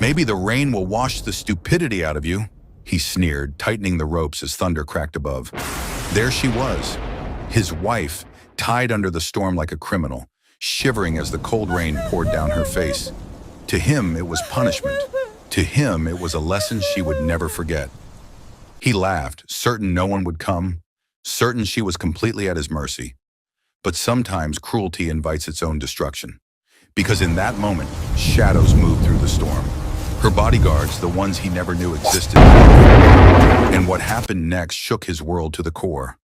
Maybe the rain will wash the stupidity out of you, he sneered, tightening the ropes as thunder cracked above. There she was, his wife, tied under the storm like a criminal, shivering as the cold rain poured down her face. To him, it was punishment. To him, it was a lesson she would never forget. He laughed, certain no one would come, certain she was completely at his mercy. But sometimes cruelty invites its own destruction. Because in that moment, shadows moved through the storm. Her bodyguards, the ones he never knew existed. And what happened next shook his world to the core.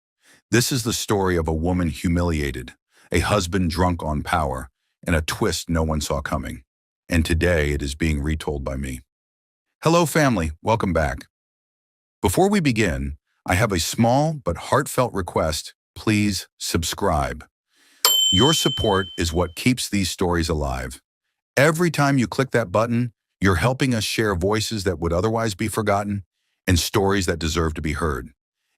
This is the story of a woman humiliated, a husband drunk on power, and a twist no one saw coming. And today it is being retold by me. Hello family, welcome back. Before we begin, I have a small but heartfelt request. Please subscribe. Your support is what keeps these stories alive. Every time you click that button, you're helping us share voices that would otherwise be forgotten and stories that deserve to be heard.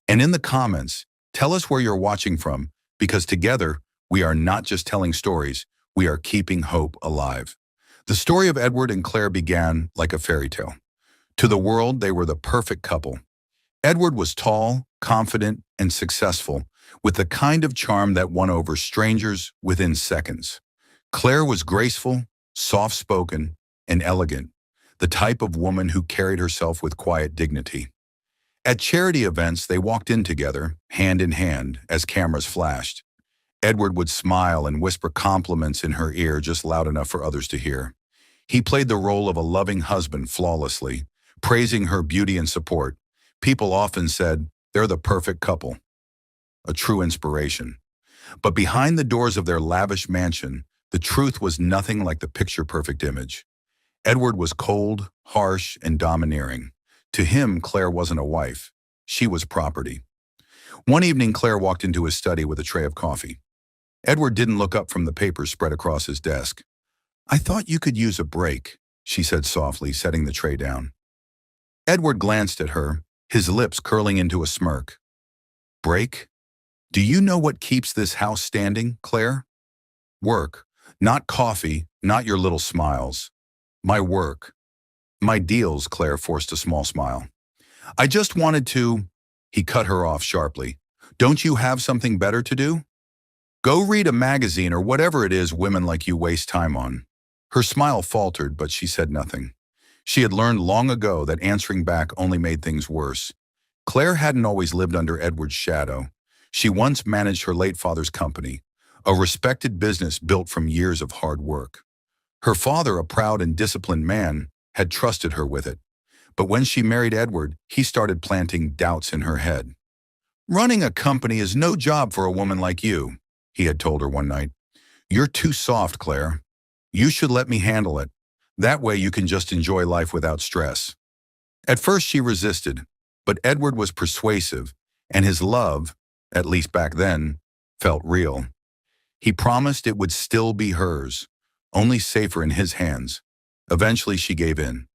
And in the comments, tell us where you're watching from, because together, we are not just telling stories, we are keeping hope alive. The story of Edward and Claire began like a fairy tale. To the world, they were the perfect couple. Edward was tall, confident, and successful, with the kind of charm that won over strangers within seconds. Claire was graceful, soft-spoken, and elegant, the type of woman who carried herself with quiet dignity. At charity events, they walked in together, hand in hand, as cameras flashed. Edward would smile and whisper compliments in her ear just loud enough for others to hear. He played the role of a loving husband flawlessly, praising her beauty and support. People often said, they're the perfect couple. A true inspiration. But behind the doors of their lavish mansion, the truth was nothing like the picture-perfect image. Edward was cold, harsh, and domineering. To him, Claire wasn't a wife. She was property. One evening, Claire walked into his study with a tray of coffee. Edward didn't look up from the papers spread across his desk. "I thought you could use a break," she said softly, setting the tray down. Edward glanced at her, his lips curling into a smirk. "Break? Do you know what keeps this house standing, Claire?" "Work. Not coffee, not your little smiles. My work. My deals," Claire forced a small smile. "I just wanted to—" He cut her off sharply. "Don't you have something better to do? Go read a magazine or whatever it is women like you waste time on." Her smile faltered, but she said nothing. She had learned long ago that answering back only made things worse. Claire hadn't always lived under Edward's shadow. She once managed her late father's company, a respected business built from years of hard work. Her father, a proud and disciplined man, had trusted her with it. But when she married Edward, he started planting doubts in her head. "Running a company is no job for a woman like you," he had told her one night. "You're too soft, Claire. You should let me handle it. That way you can just enjoy life without stress." At first she resisted, but Edward was persuasive, and his love, at least back then, felt real. He promised it would still be hers, only safer in his hands. Eventually she gave in.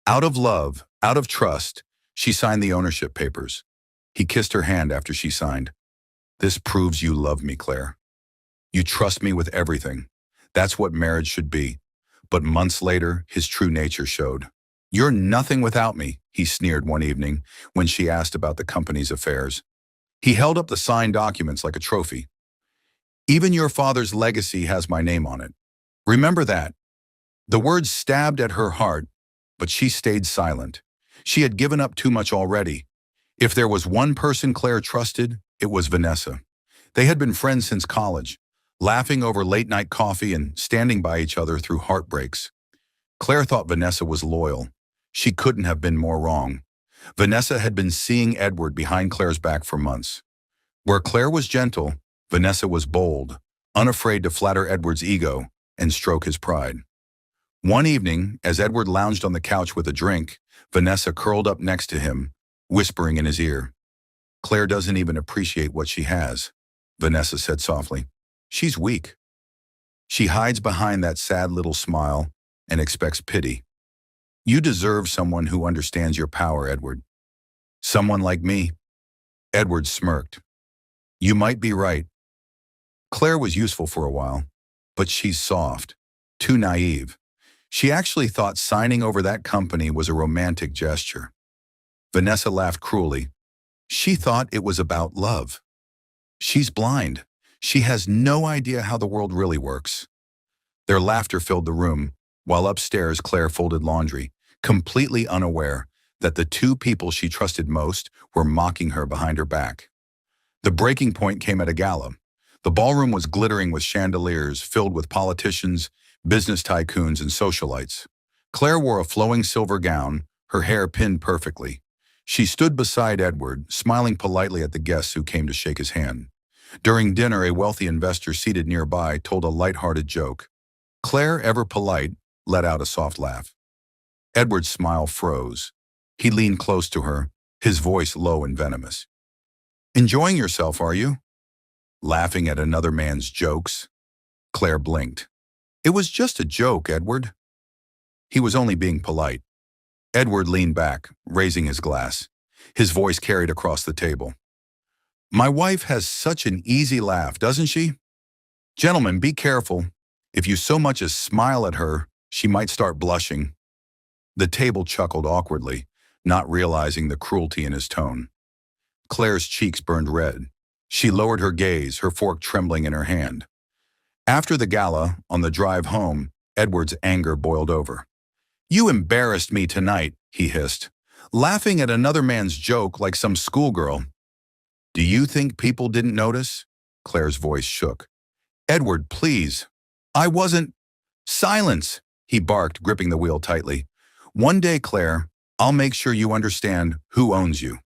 Out of love, out of trust, she signed the ownership papers. He kissed her hand after she signed. "This proves you love me, Claire. You trust me with everything. That's what marriage should be." But months later, his true nature showed. "You're nothing without me," he sneered one evening when she asked about the company's affairs. He held up the signed documents like a trophy. "Even your father's legacy has my name on it. Remember that." The words stabbed at her heart, but she stayed silent. She had given up too much already. If there was one person Claire trusted, it was Vanessa. They had been friends since college, laughing over late-night coffee and standing by each other through heartbreaks. Claire thought Vanessa was loyal. She couldn't have been more wrong. Vanessa had been seeing Edward behind Claire's back for months. Where Claire was gentle, Vanessa was bold, unafraid to flatter Edward's ego and stroke his pride. One evening, as Edward lounged on the couch with a drink, Vanessa curled up next to him, whispering in his ear. "Claire doesn't even appreciate what she has," Vanessa said softly. "She's weak. She hides behind that sad little smile and expects pity. You deserve someone who understands your power, Edward. Someone like me." Edward smirked. "You might be right." Claire was useful for a while, But she's soft, too naive. She actually thought signing over that company was a romantic gesture. Vanessa laughed cruelly. She thought it was about love. She's blind. She has no idea how the world really works. Their laughter filled the room, while upstairs Claire folded laundry, completely unaware that the two people she trusted most were mocking her behind her back. The breaking point came at a gala. The ballroom was glittering with chandeliers filled with politicians, business tycoons, and socialites. Claire wore a flowing silver gown, her hair pinned perfectly. She stood beside Edward, smiling politely at the guests who came to shake his hand. During dinner, a wealthy investor seated nearby told a light-hearted joke. Claire, ever polite, let out a soft laugh. Edward's smile froze. He leaned close to her, his voice low and venomous. "Enjoying yourself, are you? Laughing at another man's jokes?" Claire blinked. "It was just a joke, Edward." He was only being polite. Edward leaned back, raising his glass. His voice carried across the table. "My wife has such an easy laugh, doesn't she? Gentlemen, be careful. If you so much as smile at her, she might start blushing." The table chuckled awkwardly, not realizing the cruelty in his tone. Claire's cheeks burned red. She lowered her gaze, her fork trembling in her hand. After the gala, on the drive home, Edward's anger boiled over. "You embarrassed me tonight," he hissed, "laughing at another man's joke like some schoolgirl." "Do you think people didn't notice?" Claire's voice shook. "Edward, please. I wasn't—" "Silence," he barked, gripping the wheel tightly. "One day, Claire, I'll make sure you understand who owns you.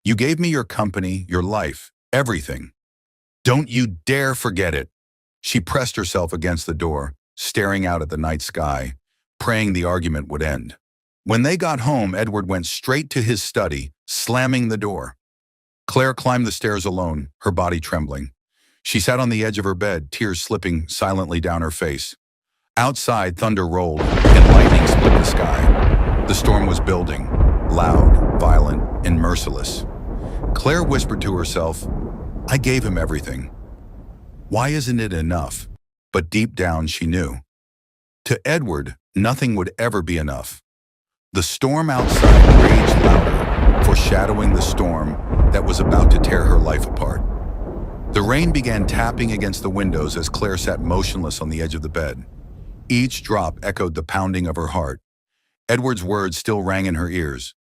You gave me your company, your life, everything. Don't you dare forget it." She pressed herself against the door, staring out at the night sky, praying the argument would end. When they got home, Edward went straight to his study, slamming the door. Claire climbed the stairs alone, her body trembling. She sat on the edge of her bed, tears slipping silently down her face. Outside, thunder rolled, and lightning split the sky. The storm was building, loud, violent, and merciless. Claire whispered to herself, "I gave him everything. Why isn't it enough?" But deep down, she knew. To Edward, nothing would ever be enough. The storm outside raged louder, foreshadowing the storm that was about to tear her life apart. The rain began tapping against the windows as Claire sat motionless on the edge of the bed. Each drop echoed the pounding of her heart. Edward's words still rang in her ears.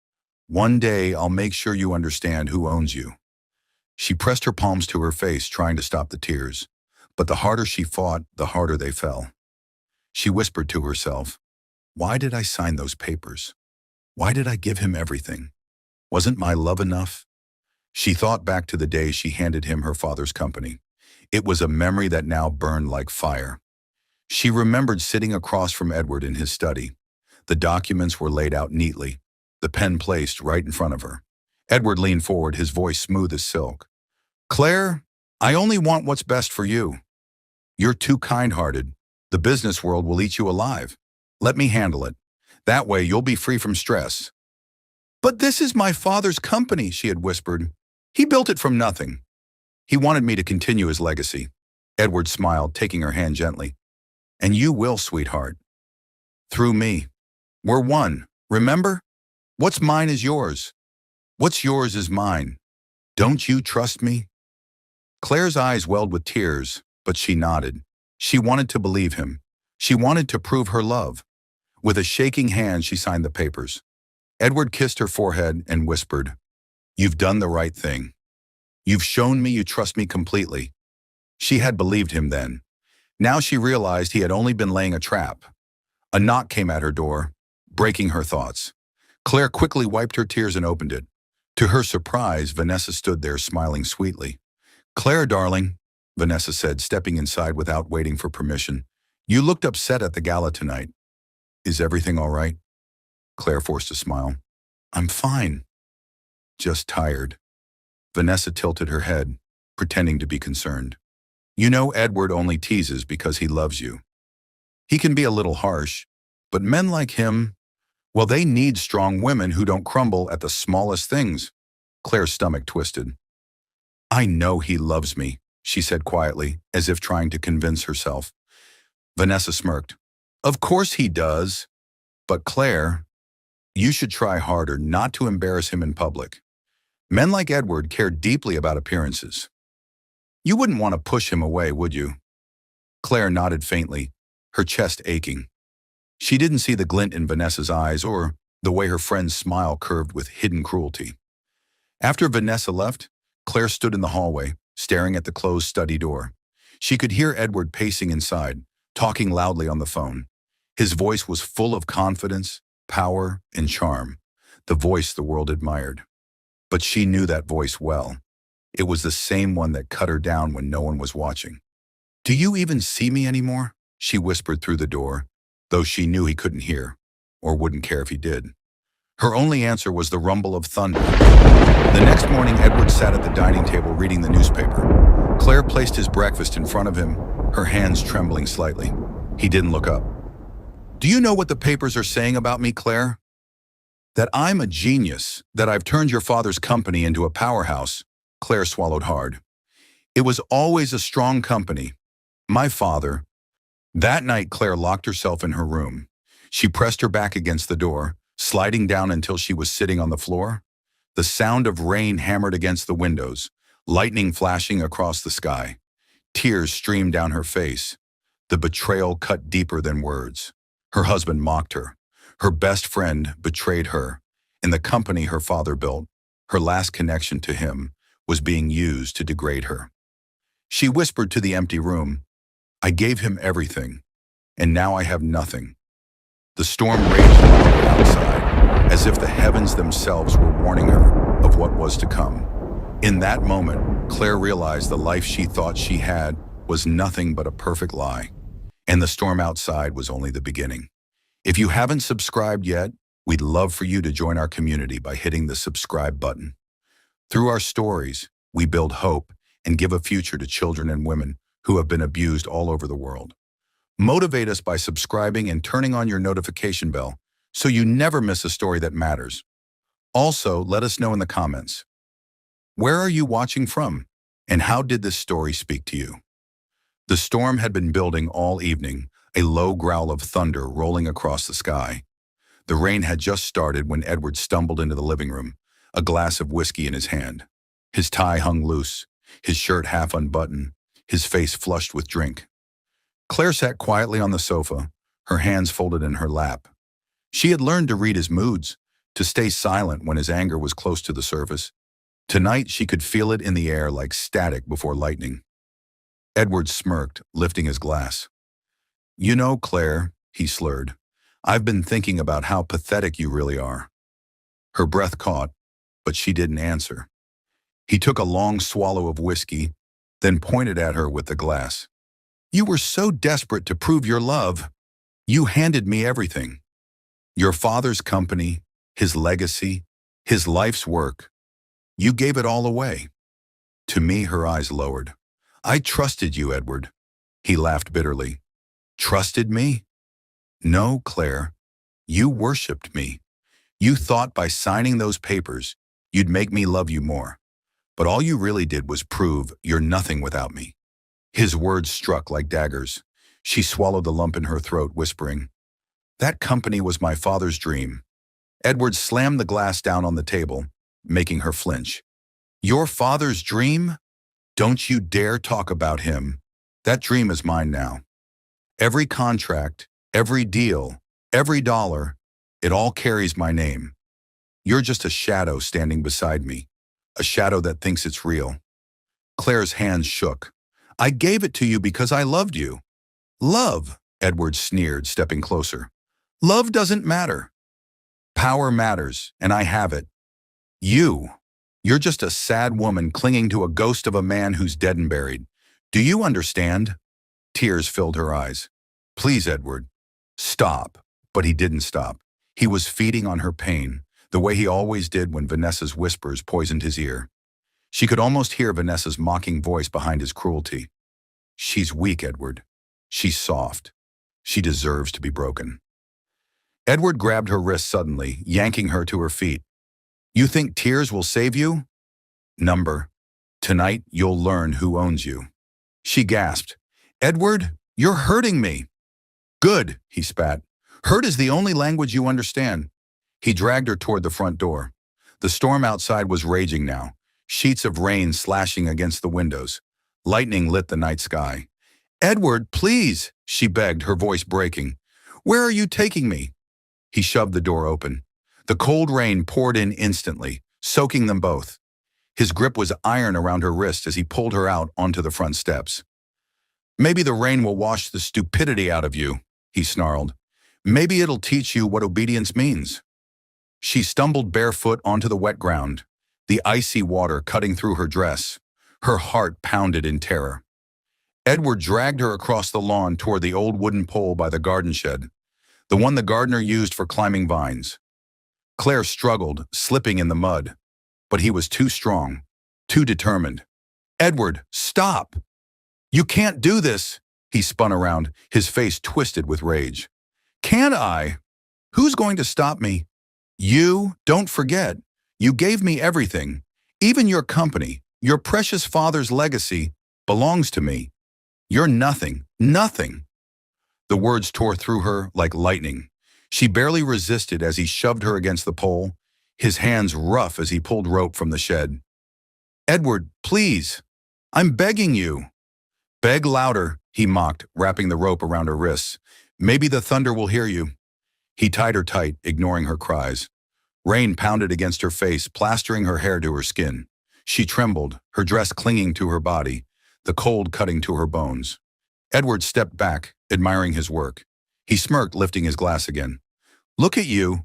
"One day, I'll make sure you understand who owns you." She pressed her palms to her face, trying to stop the tears. But the harder she fought, the harder they fell. She whispered to herself, "Why did I sign those papers? Why did I give him everything? Wasn't my love enough?" She thought back to the day she handed him her father's company. It was a memory that now burned like fire. She remembered sitting across from Edward in his study. The documents were laid out neatly, the pen placed right in front of her. Edward leaned forward, his voice smooth as silk. "Claire, I only want what's best for you. You're too kind-hearted. The business world will eat you alive. Let me handle it. That way you'll be free from stress." "But this is my father's company," she had whispered. "He built it from nothing. He wanted me to continue his legacy." Edward smiled, taking her hand gently. "And you will, sweetheart. Through me. We're one, remember? What's mine is yours. What's yours is mine. Don't you trust me?" Claire's eyes welled with tears, but she nodded. She wanted to believe him. She wanted to prove her love. With a shaking hand, she signed the papers. Edward kissed her forehead and whispered, "You've done the right thing. You've shown me you trust me completely." She had believed him then. Now she realized he had only been laying a trap. A knock came at her door, breaking her thoughts. Claire quickly wiped her tears and opened it. To her surprise, Vanessa stood there smiling sweetly. "Claire, darling," Vanessa said, stepping inside without waiting for permission. "You looked upset at the gala tonight. Is everything all right?" Claire forced a smile. "I'm fine. Just tired." Vanessa tilted her head, pretending to be concerned. "You know Edward only teases because he loves you. He can be a little harsh, but men like him, well, they need strong women who don't crumble at the smallest things." Claire's stomach twisted. "I know he loves me," she said quietly, as if trying to convince herself. Vanessa smirked. Of course he does. But Claire, you should try harder not to embarrass him in public. Men like Edward care deeply about appearances. You wouldn't want to push him away, would you? Claire nodded faintly, her chest aching. She didn't see the glint in Vanessa's eyes or the way her friend's smile curved with hidden cruelty. After Vanessa left, Claire stood in the hallway, staring at the closed study door. She could hear Edward pacing inside, talking loudly on the phone. His voice was full of confidence, power, and charm, the voice the world admired. But she knew that voice well. It was the same one that cut her down when no one was watching. Do you even see me anymore? She whispered through the door, though she knew he couldn't hear, or wouldn't care if he did. Her only answer was the rumble of thunder. The next morning, Edward sat at the dining table reading the newspaper. Claire placed his breakfast in front of him, her hands trembling slightly. He didn't look up. Do you know what the papers are saying about me, Claire? That I'm a genius, that I've turned your father's company into a powerhouse. Claire swallowed hard. It was always a strong company. My father. That night, Claire locked herself in her room. She pressed her back against the door, sliding down until she was sitting on the floor. The sound of rain hammered against the windows, lightning flashing across the sky. Tears streamed down her face. The betrayal cut deeper than words. Her husband mocked her. Her best friend betrayed her. In the company her father built, her last connection to him was being used to degrade her. She whispered to the empty room, I gave him everything, and now I have nothing. The storm raged loudly outside, as if the heavens themselves were warning her of what was to come. In that moment, Claire realized the life she thought she had was nothing but a perfect lie, and the storm outside was only the beginning. If you haven't subscribed yet, we'd love for you to join our community by hitting the subscribe button. Through our stories, we build hope and give a future to children and women who have been abused all over the world. Motivate us by subscribing and turning on your notification bell so you never miss a story that matters. Also, let us know in the comments. Where are you watching from? And how did this story speak to you? The storm had been building all evening, a low growl of thunder rolling across the sky. The rain had just started when Edward stumbled into the living room, a glass of whiskey in his hand. His tie hung loose, his shirt half unbuttoned, his face flushed with drink. Claire sat quietly on the sofa, her hands folded in her lap. She had learned to read his moods, to stay silent when his anger was close to the surface. Tonight she could feel it in the air like static before lightning. Edward smirked, lifting his glass. You know, Claire, he slurred, I've been thinking about how pathetic you really are. Her breath caught, but she didn't answer. He took a long swallow of whiskey, then pointed at her with the glass. You were so desperate to prove your love. You handed me everything. Your father's company, his legacy, his life's work. You gave it all away. To me, her eyes lowered. I trusted you, Edward. He laughed bitterly. Trusted me? No, Claire. You worshipped me. You thought by signing those papers, you'd make me love you more. But all you really did was prove you're nothing without me. His words struck like daggers. She swallowed the lump in her throat, whispering, That company was my father's dream. Edward slammed the glass down on the table, making her flinch. Your father's dream? Don't you dare talk about him. That dream is mine now. Every contract, every deal, every dollar, it all carries my name. You're just a shadow standing beside me, a shadow that thinks it's real. Claire's hands shook. I gave it to you because I loved you. Love, Edward sneered, stepping closer. Love doesn't matter. Power matters, and I have it. You're just a sad woman clinging to a ghost of a man who's dead and buried. Do you understand? Tears filled her eyes. Please, Edward, stop. But he didn't stop. He was feeding on her pain, the way he always did when Vanessa's whispers poisoned his ear. She could almost hear Vanessa's mocking voice behind his cruelty. She's weak, Edward. She's soft. She deserves to be broken. Edward grabbed her wrist suddenly, yanking her to her feet. You think tears will save you? Number. Tonight, you'll learn who owns you. She gasped. Edward, you're hurting me. Good, he spat. Hurt is the only language you understand. He dragged her toward the front door. The storm outside was raging now, sheets of rain slashing against the windows. Lightning lit the night sky. Edward, please, she begged, her voice breaking. Where are you taking me? He shoved the door open. The cold rain poured in instantly, soaking them both. His grip was iron around her wrist as he pulled her out onto the front steps. Maybe the rain will wash the stupidity out of you, he snarled. Maybe it'll teach you what obedience means. She stumbled barefoot onto the wet ground, the icy water cutting through her dress. Her heart pounded in terror. Edward dragged her across the lawn toward the old wooden pole by the garden shed, the one the gardener used for climbing vines. Claire struggled, slipping in the mud, but he was too strong, too determined. Edward, stop! You can't do this! He spun around, his face twisted with rage. Can't I? Who's going to stop me? You, don't forget. You gave me everything. Even your company, your precious father's legacy, belongs to me. You're nothing, nothing. The words tore through her like lightning. She barely resisted as he shoved her against the pole, his hands rough as he pulled rope from the shed. Edward, please. I'm begging you. Beg louder, he mocked, wrapping the rope around her wrists. Maybe the thunder will hear you. He tied her tight, ignoring her cries. Rain pounded against her face, plastering her hair to her skin. She trembled, her dress clinging to her body, the cold cutting to her bones. Edward stepped back, admiring his work. He smirked, lifting his glass again. Look at you.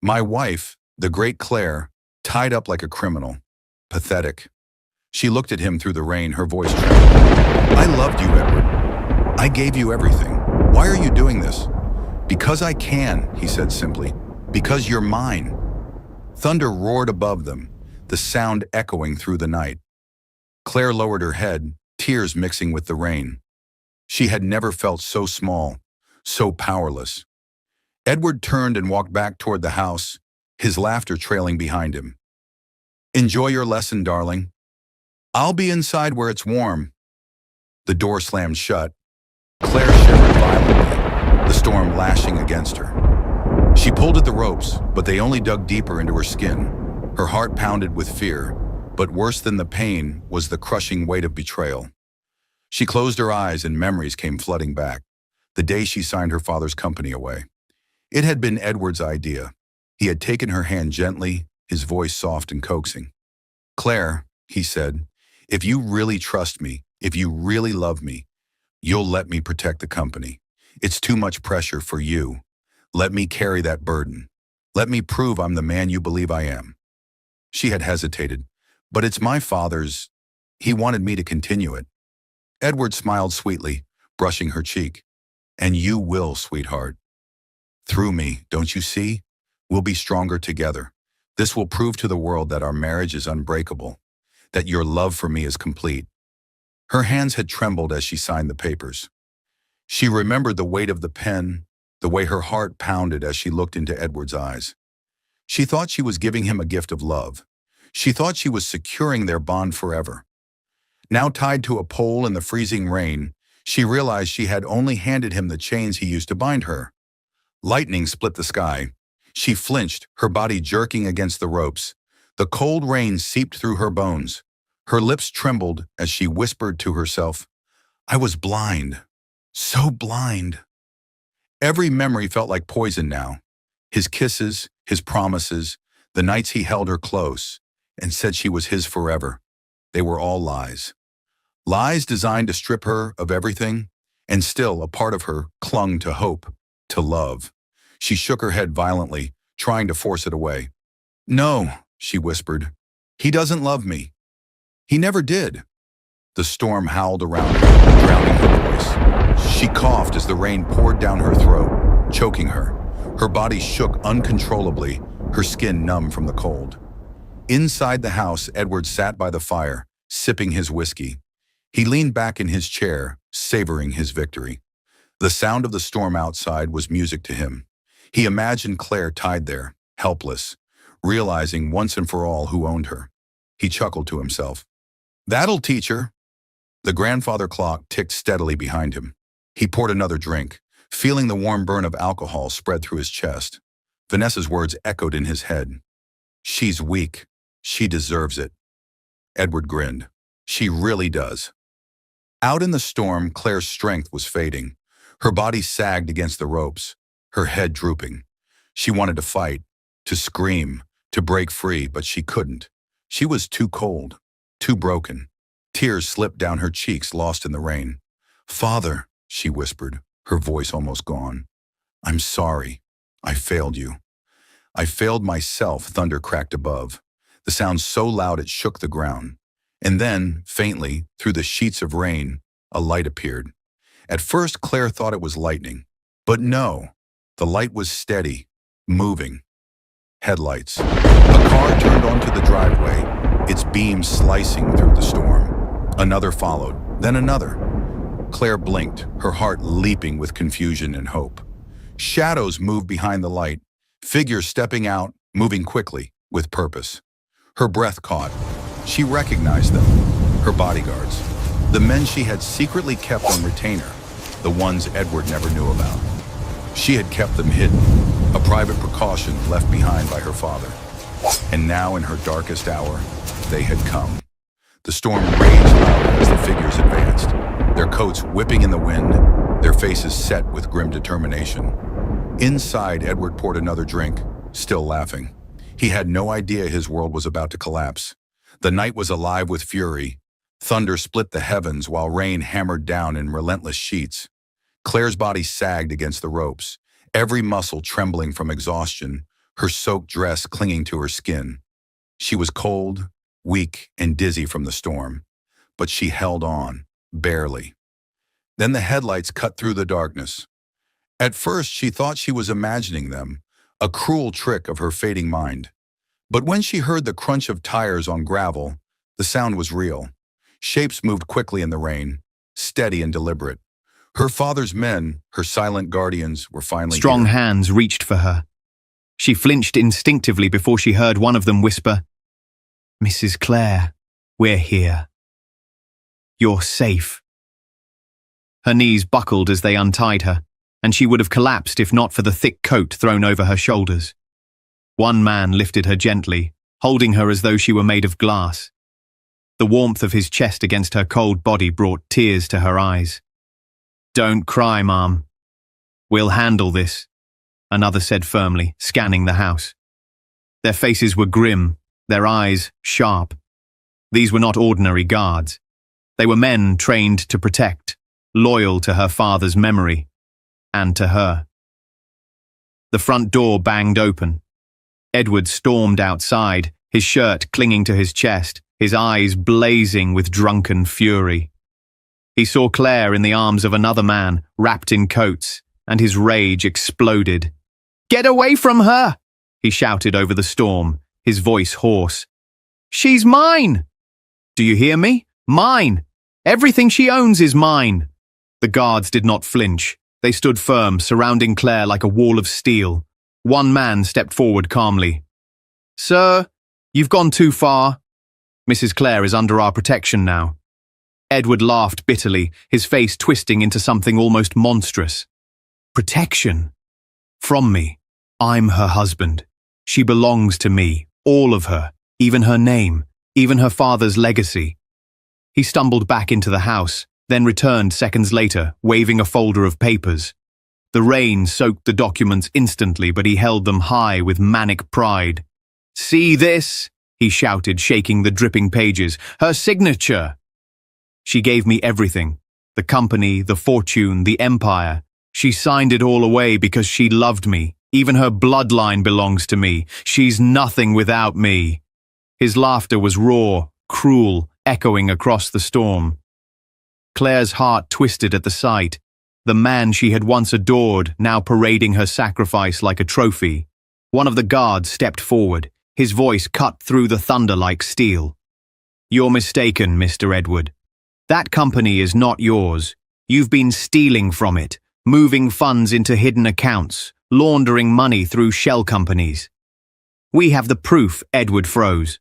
My wife, the great Claire, tied up like a criminal. Pathetic. She looked at him through the rain, her voice trembled. I loved you, Edward. I gave you everything. Why are you doing this? Because I can, he said simply. Because you're mine. Thunder roared above them, the sound echoing through the night. Claire lowered her head, tears mixing with the rain. She had never felt so small, so powerless. Edward turned and walked back toward the house, his laughter trailing behind him. Enjoy your lesson, darling. I'll be inside where it's warm. The door slammed shut. Claire shivered violently, the storm lashing against her. She pulled at the ropes, but they only dug deeper into her skin. Her heart pounded with fear, but worse than the pain was the crushing weight of betrayal. She closed her eyes and memories came flooding back. The day she signed her father's company away. It had been Edward's idea. He had taken her hand gently, his voice soft and coaxing. Claire, he said, if you really trust me, if you really love me, you'll let me protect the company. It's too much pressure for you. Let me carry that burden. Let me prove I'm the man you believe I am. She had hesitated, but it's my father's. He wanted me to continue it. Edward smiled sweetly, brushing her cheek. And you will, sweetheart. Through me, don't you see? We'll be stronger together. This will prove to the world that our marriage is unbreakable, that your love for me is complete. Her hands had trembled as she signed the papers. She remembered the weight of the pen, the way her heart pounded as she looked into Edward's eyes. She thought she was giving him a gift of love. She thought she was securing their bond forever. Now tied to a pole in the freezing rain, she realized she had only handed him the chains he used to bind her. Lightning split the sky. She flinched, her body jerking against the ropes. The cold rain seeped through her bones. Her lips trembled as she whispered to herself, I was blind, so blind. Every memory felt like poison now. His kisses, his promises, the nights he held her close and said she was his forever. They were all lies. Lies designed to strip her of everything, and still a part of her clung to hope, to love. She shook her head violently, trying to force it away. No, she whispered. He doesn't love me. He never did. The storm howled around her, drowning her voice. She coughed as the rain poured down her throat, choking her. Her body shook uncontrollably, her skin numb from the cold. Inside the house, Edward sat by the fire, sipping his whiskey. He leaned back in his chair, savoring his victory. The sound of the storm outside was music to him. He imagined Claire tied there, helpless, realizing once and for all who owned her. He chuckled to himself. That'll teach her. The grandfather clock ticked steadily behind him. He poured another drink, feeling the warm burn of alcohol spread through his chest. Vanessa's words echoed in his head. She's weak. She deserves it. Edward grinned. She really does. Out in the storm, Claire's strength was fading. Her body sagged against the ropes, her head drooping. She wanted to fight, to scream, to break free, but she couldn't. She was too cold, too broken. Tears slipped down her cheeks, lost in the rain. "Father," she whispered, her voice almost gone. "I'm sorry. I failed you." "I failed myself," thunder cracked above, the sound so loud it shook the ground. And then, faintly, through the sheets of rain, a light appeared. At first, Claire thought it was lightning. But no, the light was steady, moving. Headlights. A car turned onto the driveway, its beams slicing through the storm. Another followed, then another. Claire blinked, her heart leaping with confusion and hope. Shadows moved behind the light, figures stepping out, moving quickly, with purpose. Her breath caught. She recognized them, her bodyguards, the men she had secretly kept on retainer, the ones Edward never knew about. She had kept them hidden, a private precaution left behind by her father. And now, in her darkest hour, they had come. The storm raged louder as the figures advanced, their coats whipping in the wind, their faces set with grim determination. Inside, Edward poured another drink, still laughing. He had no idea his world was about to collapse. The night was alive with fury. Thunder split the heavens while rain hammered down in relentless sheets. Claire's body sagged against the ropes, every muscle trembling from exhaustion, her soaked dress clinging to her skin. She was cold, weak, and dizzy from the storm, but she held on, barely. Then the headlights cut through the darkness. At first, she thought she was imagining them, a cruel trick of her fading mind. But when she heard the crunch of tires on gravel, the sound was real. Shapes moved quickly in the rain, steady and deliberate. Her father's men, her silent guardians, were finally Strong here. hands reached for her. She flinched instinctively before she heard one of them whisper, "Mrs. Claire, we're here. You're safe." Her knees buckled as they untied her, and she would have collapsed if not for the thick coat thrown over her shoulders. One man lifted her gently, holding her as though she were made of glass. The warmth of his chest against her cold body brought tears to her eyes. "Don't cry, Mom. We'll handle this," another said firmly, scanning the house. Their faces were grim, their eyes sharp. These were not ordinary guards. They were men trained to protect, loyal to her father's memory, and to her. The front door banged open. Edward stormed outside, his shirt clinging to his chest, his eyes blazing with drunken fury. He saw Claire in the arms of another man, wrapped in coats, and his rage exploded. "Get away from her!" he shouted over the storm, his voice hoarse. "She's mine! Do you hear me? Mine! Everything she owns is mine!" The guards did not flinch. They stood firm, surrounding Claire like a wall of steel. One man stepped forward calmly. "Sir, you've gone too far. Mrs. Claire is under our protection now." Edward laughed bitterly, his face twisting into something almost monstrous. "Protection? From me. I'm her husband. She belongs to me, all of her, even her name, even her father's legacy." He stumbled back into the house, then returned seconds later, waving a folder of papers. The rain soaked the documents instantly, but he held them high with manic pride. "See this?" he shouted, shaking the dripping pages. "Her signature!" "She gave me everything. The company, the fortune, the empire. She signed it all away because she loved me. Even her bloodline belongs to me. She's nothing without me." His laughter was raw, cruel, echoing across the storm. Claire's heart twisted at the sight. The man she had once adored, now parading her sacrifice like a trophy. One of the guards stepped forward, his voice cut through the thunder like steel. "You're mistaken, Mr. Edward. That company is not yours. You've been stealing from it, moving funds into hidden accounts, laundering money through shell companies." "We have the proof," Edward froze.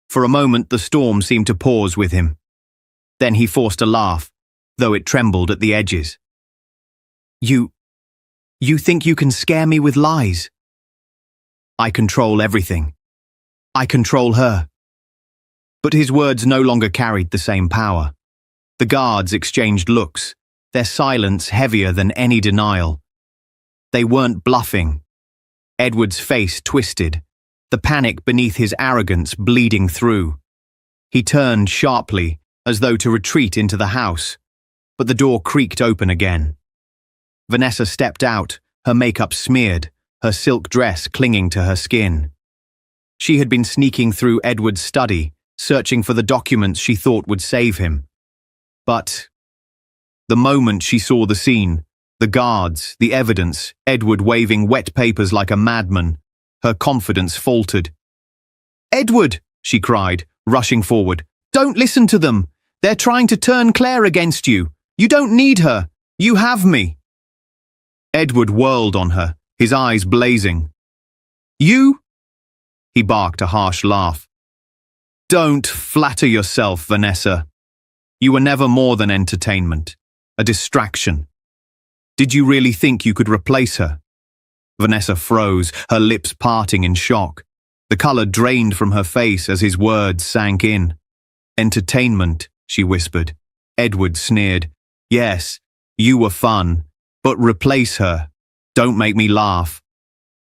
For a moment the storm seemed to pause with him. Then he forced a laugh, though it trembled at the edges. You think you can scare me with lies? I control everything. I control her. But his words no longer carried the same power. The guards exchanged looks, their silence heavier than any denial. They weren't bluffing. Edward's face twisted, the panic beneath his arrogance bleeding through. He turned sharply, as though to retreat into the house, but the door creaked open again. Vanessa stepped out, her makeup smeared, her silk dress clinging to her skin. She had been sneaking through Edward's study, searching for the documents she thought would save him. But the moment she saw the scene, the guards, the evidence, Edward waving wet papers like a madman, her confidence faltered. "Edward!" she cried, rushing forward. "Don't listen to them! They're trying to turn Claire against you! You don't need her! You have me!" Edward whirled on her, his eyes blazing. "You?" He barked a harsh laugh. "Don't flatter yourself, Vanessa. You were never more than entertainment, a distraction. Did you really think you could replace her?" Vanessa froze, her lips parting in shock. The color drained from her face as his words sank in. "Entertainment," she whispered. Edward sneered. "Yes, you were fun, but replace her. Don't make me laugh."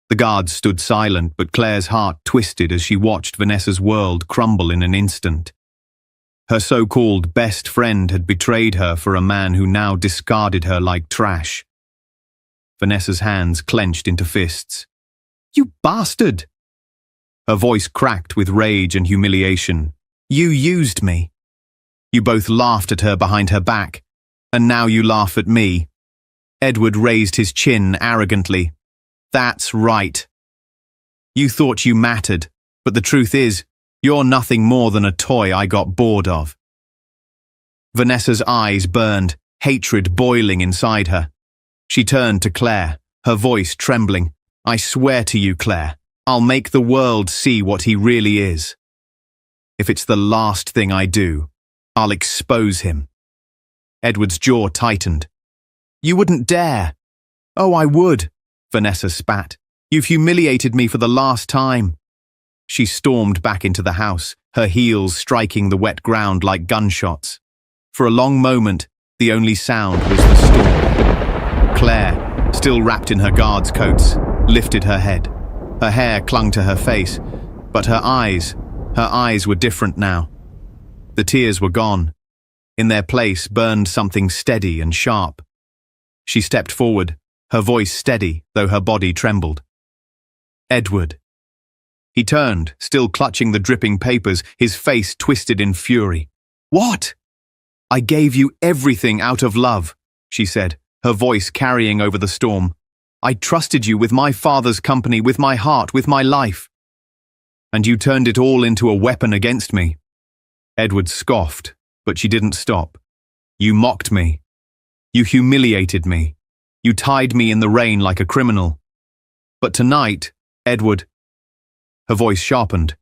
The guards stood silent, but Claire's heart twisted as she watched Vanessa's world crumble in an instant. Her so-called best friend had betrayed her for a man who now discarded her like trash. Vanessa's hands clenched into fists. "You bastard!" Her voice cracked with rage and humiliation. "You used me. You both laughed at her behind her back, and now you laugh at me." Edward raised his chin arrogantly. "That's right. You thought you mattered, but the truth is, you're nothing more than a toy I got bored of." Vanessa's eyes burned, hatred boiling inside her. She turned to Claire, her voice trembling. "I swear to you, Claire, I'll make the world see what he really is. If it's the last thing I do, I'll expose him." Edward's jaw tightened. "You wouldn't dare." "Oh, I would," Vanessa spat. "You've humiliated me for the last time." She stormed back into the house, her heels striking the wet ground like gunshots. For a long moment, the only sound was the storm. Claire, still wrapped in her guards' coats, lifted her head. Her hair clung to her face, but her eyes were different now. The tears were gone. In their place burned something steady and sharp. She stepped forward, her voice steady, though her body trembled. "Edward." He turned, still clutching the dripping papers, his face twisted in fury. "What?" "I gave you everything out of love," she said, her voice carrying over the storm. "I trusted you with my father's company, with my heart, with my life. And you turned it all into a weapon against me." Edward scoffed, but she didn't stop. "You mocked me. You humiliated me. You tied me in the rain like a criminal. But tonight, Edward," her voice sharpened,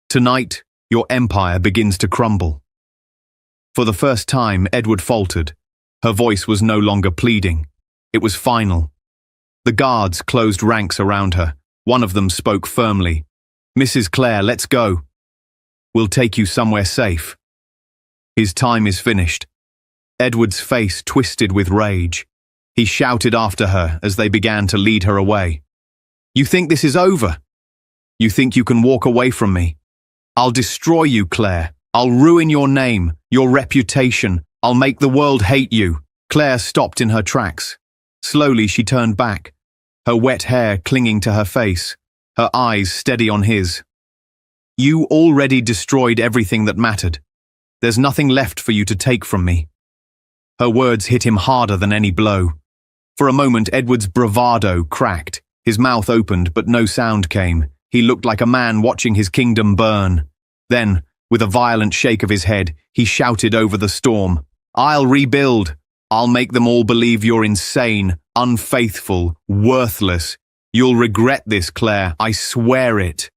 "tonight, your empire begins to crumble." For the first time, Edward faltered. Her voice was no longer pleading. It was final. The guards closed ranks around her. One of them spoke firmly. "Mrs. Claire, let's go. We'll take you somewhere safe. His time is finished." Edward's face twisted with rage. He shouted after her as they began to lead her away. "You think this is over? You think you can walk away from me? I'll destroy you, Claire. I'll ruin your name, your reputation. I'll make the world hate you." Claire stopped in her tracks. Slowly she turned back, her wet hair clinging to her face, her eyes steady on his. "You already destroyed everything that mattered. There's nothing left for you to take from me." Her words hit him harder than any blow. For a moment, Edward's bravado cracked. His mouth opened, but no sound came. He looked like a man watching his kingdom burn. Then, with a violent shake of his head, he shouted over the storm, "I'll rebuild. I'll make them all believe you're insane, unfaithful, worthless. You'll regret this, Claire. I swear it."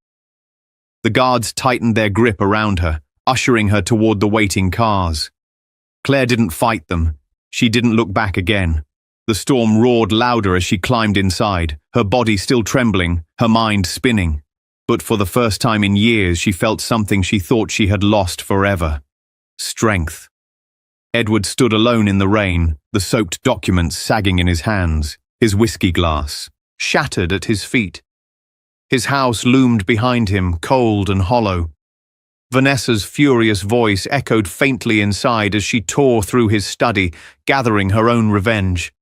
The guards tightened their grip around her, ushering her toward the waiting cars. Claire didn't fight them. She didn't look back again. The storm roared louder as she climbed inside, her body still trembling, her mind spinning. But for the first time in years, she felt something she thought she had lost forever. Strength. Edward stood alone in the rain, the soaked documents sagging in his hands, his whiskey glass shattered at his feet. His house loomed behind him, cold and hollow. Vanessa's furious voice echoed faintly inside as she tore through his study, gathering her own revenge.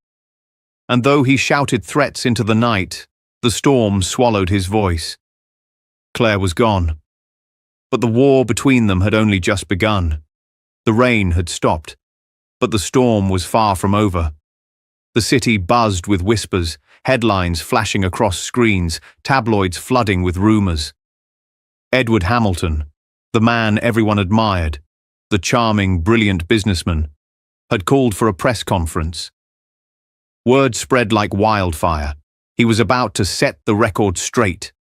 And though he shouted threats into the night, the storm swallowed his voice. Claire was gone. But the war between them had only just begun. The rain had stopped, but the storm was far from over. The city buzzed with whispers, headlines flashing across screens, tabloids flooding with rumors. Edward Hamilton, the man everyone admired, the charming, brilliant businessman, had called for a press conference. Word spread like wildfire. He was about to set the record straight.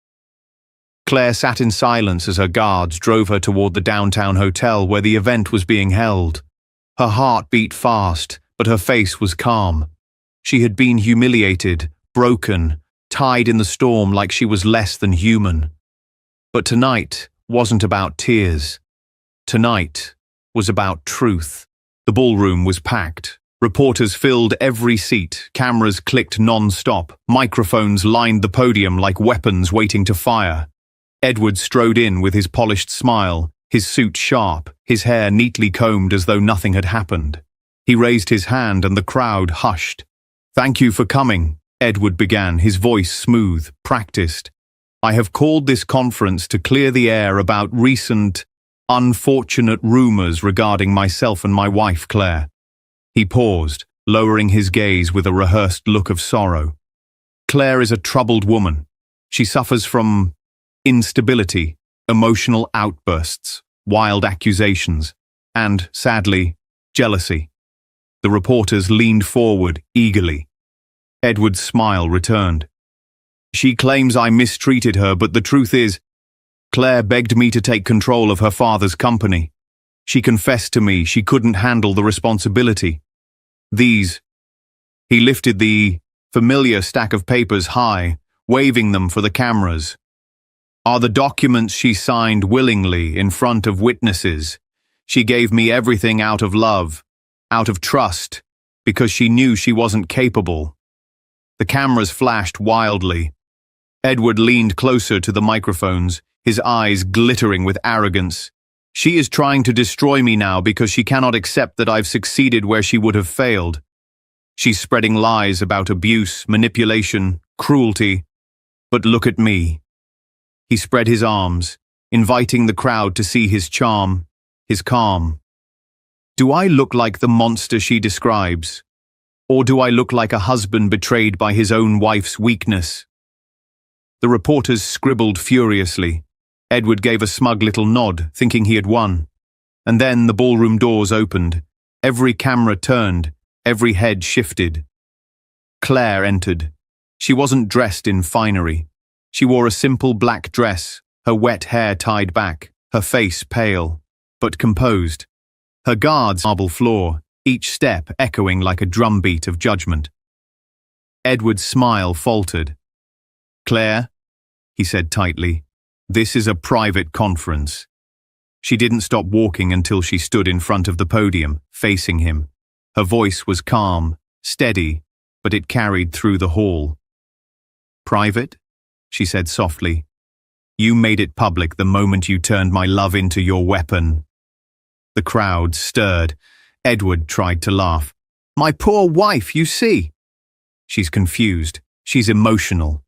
Claire sat in silence as her guards drove her toward the downtown hotel where the event was being held. Her heart beat fast, but her face was calm. She had been humiliated, broken, tied in the storm like she was less than human. But tonight wasn't about tears. Tonight was about truth. The ballroom was packed. Reporters filled every seat, cameras clicked non-stop, microphones lined the podium like weapons waiting to fire. Edward strode in with his polished smile, his suit sharp, his hair neatly combed as though nothing had happened. He raised his hand and the crowd hushed. "Thank you for coming," Edward began, his voice smooth, practiced. "I have called this conference to clear the air about recent, unfortunate rumors regarding myself and my wife, Claire." He paused, lowering his gaze with a rehearsed look of sorrow. "Claire is a troubled woman. She suffers from instability, emotional outbursts, wild accusations, and, sadly, jealousy." The reporters leaned forward eagerly. Edward's smile returned. "She claims I mistreated her, but the truth is, Claire begged me to take control of her father's company. She confessed to me she couldn't handle the responsibility. He lifted the familiar stack of papers high, waving them for the cameras, "are the documents she signed willingly in front of witnesses. She gave me everything out of love, out of trust, because she knew she wasn't capable." The cameras flashed wildly. Edward leaned closer to the microphones, his eyes glittering with arrogance. "She is trying to destroy me now because she cannot accept that I've succeeded where she would have failed. She's spreading lies about abuse, manipulation, cruelty. But look at me." He spread his arms, inviting the crowd to see his charm, his calm. "Do I look like the monster she describes? Or do I look like a husband betrayed by his own wife's weakness?" The reporters scribbled furiously. Edward gave a smug little nod, thinking he had won. And then the ballroom doors opened. Every camera turned, every head shifted. Claire entered. She wasn't dressed in finery. She wore a simple black dress, her wet hair tied back, her face pale, but composed. Her guards marble floor, each step echoing like a drumbeat of judgment. Edward's smile faltered. "Claire," he said tightly, "this is a private conference." She didn't stop walking until she stood in front of the podium, facing him. Her voice was calm, steady, but it carried through the hall. "Private?" she said softly. "You made it public the moment you turned my love into your weapon." The crowd stirred. Edward tried to laugh. "My poor wife, you see." "She's confused. She's emotional."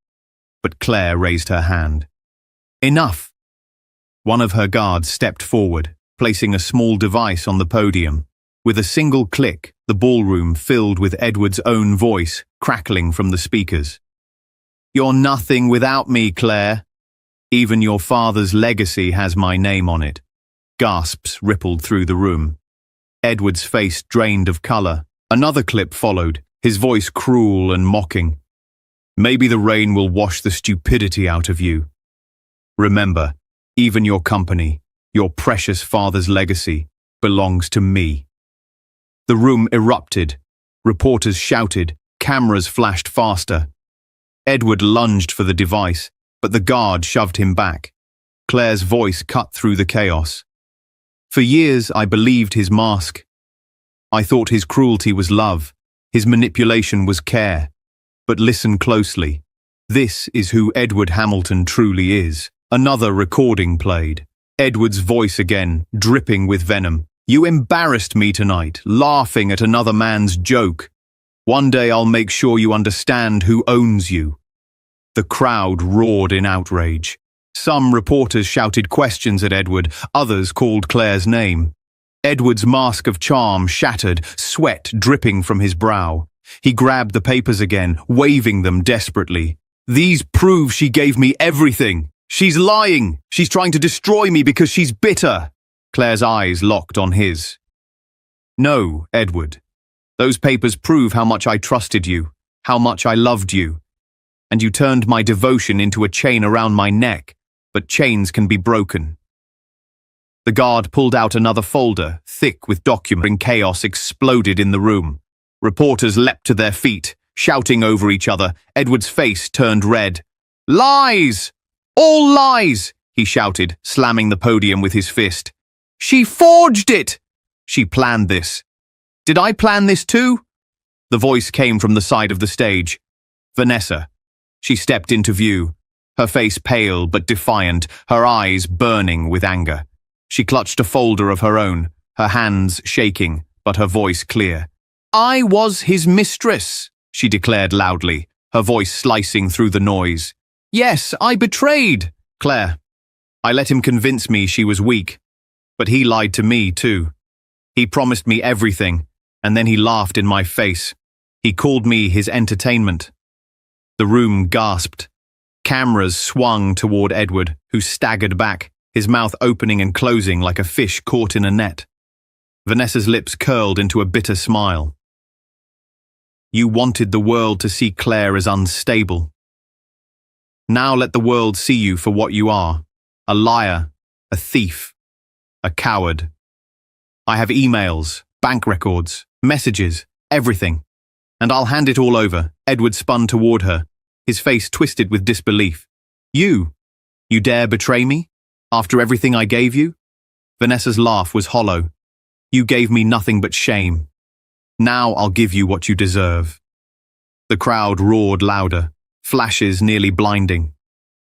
But Claire raised her hand. "Enough." One of her guards stepped forward, placing a small device on the podium. With a single click, the ballroom filled with Edward's own voice, crackling from the speakers. "You're nothing without me, Claire. Even your father's legacy has my name on it." Gasps rippled through the room. Edward's face drained of color. Another clip followed, his voice cruel and mocking. "Maybe the rain will wash the stupidity out of you. Remember, even your company, your precious father's legacy, belongs to me." The room erupted. Reporters shouted, Cameras flashed faster. Edward lunged for the device, but the guard shoved him back. Claire's voice cut through the chaos. For years, I believed his mask. I thought his cruelty was love, his manipulation was care. But listen closely. This is who Edward Hamilton truly is. Another recording played. Edward's voice again, dripping with venom. You embarrassed me tonight, laughing at another man's joke. One day I'll make sure you understand who owns you. The crowd roared in outrage. Some reporters shouted questions at Edward, others called Claire's name. Edward's mask of charm shattered, sweat dripping from his brow. He grabbed the papers again, waving them desperately. These prove she gave me everything. She's lying. She's trying to destroy me because she's bitter. Claire's eyes locked on his. No, Edward. Those papers prove how much I trusted you, how much I loved you. And you turned my devotion into a chain around my neck, but chains can be broken. The guard pulled out another folder, thick with documents, and chaos exploded in the room. Reporters leapt to their feet, shouting over each other. Edward's face turned red. Lies! All lies! He shouted, slamming the podium with his fist. She forged it! She planned this. Did I plan this too? The voice came from the side of the stage. Vanessa. She stepped into view, her face pale but defiant, her eyes burning with anger. She clutched a folder of her own, her hands shaking, but her voice clear. I was his mistress, she declared loudly, her voice slicing through the noise. Yes, I betrayed, Claire. I let him convince me she was weak, but he lied to me too. He promised me everything, and then he laughed in my face. He called me his entertainment. The room gasped. Cameras swung toward Edward, who staggered back, his mouth opening and closing like a fish caught in a net. Vanessa's lips curled into a bitter smile. You wanted the world to see Claire as unstable. Now let the world see you for what you are. A liar, a thief, a coward. I have emails, bank records, messages, everything. And I'll hand it all over. Edward spun toward her, his face twisted with disbelief. You dare betray me? After everything I gave you? Vanessa's laugh was hollow. You gave me nothing but shame. Now I'll give you what you deserve. The crowd roared louder, flashes nearly blinding.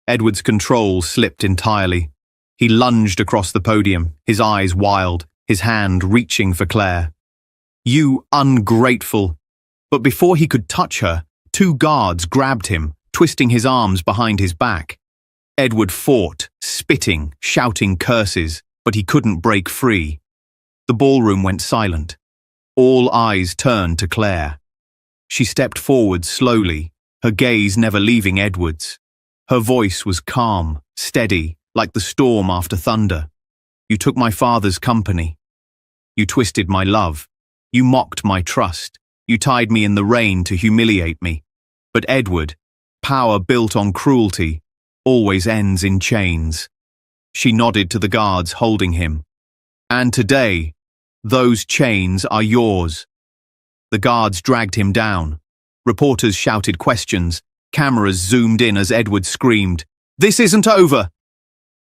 Edward's control slipped entirely. He lunged across the podium, his eyes wild, his hand reaching for Claire. You ungrateful! But before he could touch her, 2 guards grabbed him, twisting his arms behind his back. Edward fought, spitting, shouting curses, but he couldn't break free. The ballroom went silent. All eyes turned to Claire. She stepped forward slowly, her gaze never leaving Edward's. Her voice was calm, steady, like the storm after thunder. You took my father's company. You twisted my love. You mocked my trust. You tied me in the rain to humiliate me. But Edward, power built on cruelty, always ends in chains. She nodded to the guards holding him. And today, those chains are yours. The guards dragged him down. Reporters shouted questions. Cameras zoomed in as Edward screamed, This isn't over!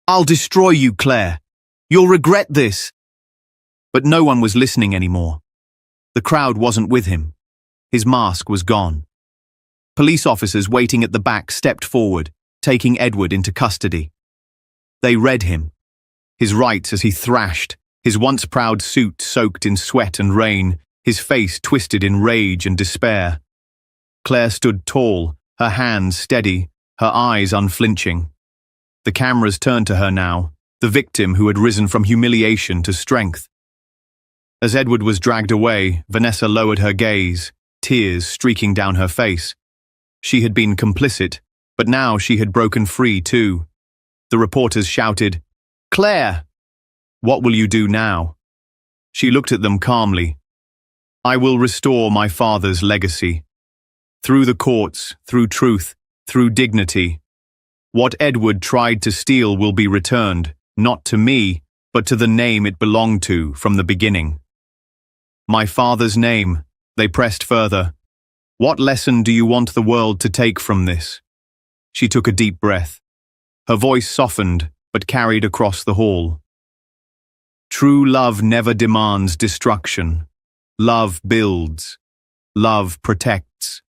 I'll destroy you, Claire. You'll regret this. But no one was listening anymore. The crowd wasn't with him. His mask was gone. Police officers waiting at the back stepped forward, taking Edward into custody. They read him. His rights as he thrashed, his once proud suit soaked in sweat and rain, his face twisted in rage and despair. Claire stood tall, her hands steady, her eyes unflinching. The cameras turned to her now, the victim who had risen from humiliation to strength. As Edward was dragged away, Vanessa lowered her gaze, tears streaking down her face. She had been complicit, but now she had broken free too. The reporters shouted, Claire! What will you do now? She looked at them calmly. I will restore my father's legacy. Through the courts, through truth, through dignity. What Edward tried to steal will be returned, not to me, but to the name it belonged to from the beginning. My father's name, they pressed further. What lesson do you want the world to take from this? She took a deep breath. Her voice softened, but carried across the hall. True love never demands destruction. Love builds. Love protects.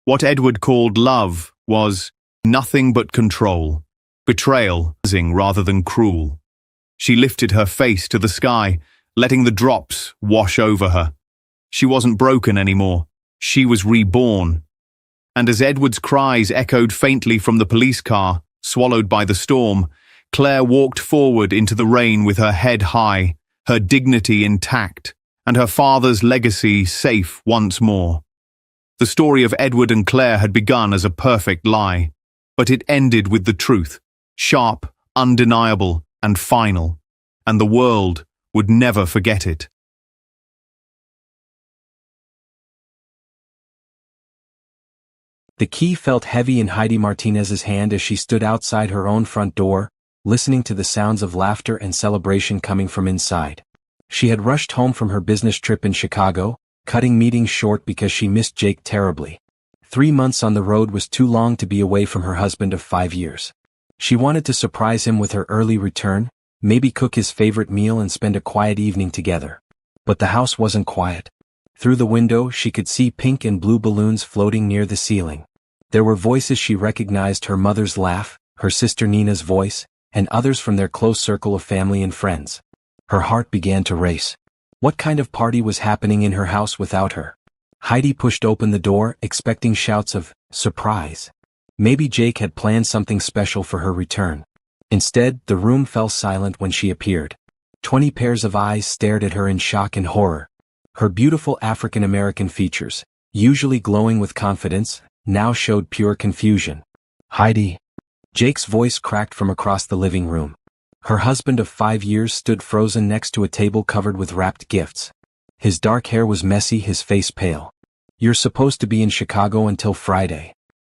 What Edward called love was nothing but control, betrayal, rather than cruel. She lifted her face to the sky, letting the drops wash over her. She wasn't broken anymore. She was reborn. And as Edward's cries echoed faintly from the police car, swallowed by the storm, Claire walked forward into the rain with her head high, her dignity intact, and her father's legacy safe once more. The story of Edward and Claire had begun as a perfect lie, but it ended with the truth, sharp, undeniable, and final, and the world would never forget it. The key felt heavy in Heidi Martinez's hand as she stood outside her own front door, listening to the sounds of laughter and celebration coming from inside. She had rushed home from her business trip in Chicago, cutting meetings short because she missed Jake terribly. 3 months on the road was too long to be away from her husband of 5 years. She wanted to surprise him with her early return, maybe cook his favorite meal and spend a quiet evening together. But the house wasn't quiet. Through the window she could see pink and blue balloons floating near the ceiling. There were voices she recognized: her mother's laugh, her sister Nina's voice, and others from their close circle of family and friends. Her heart began to race. What kind of party was happening in her house without her? Heidi pushed open the door, expecting shouts of surprise. Maybe Jake had planned something special for her return. Instead, the room fell silent when she appeared. 20 pairs of eyes stared at her in shock and horror. Her beautiful African-American features, usually glowing with confidence, now showed pure confusion. Heidi. Jake's voice cracked from across the living room. Her husband of 5 years stood frozen next to a table covered with wrapped gifts. His dark hair was messy, his face pale. You're supposed to be in Chicago until Friday.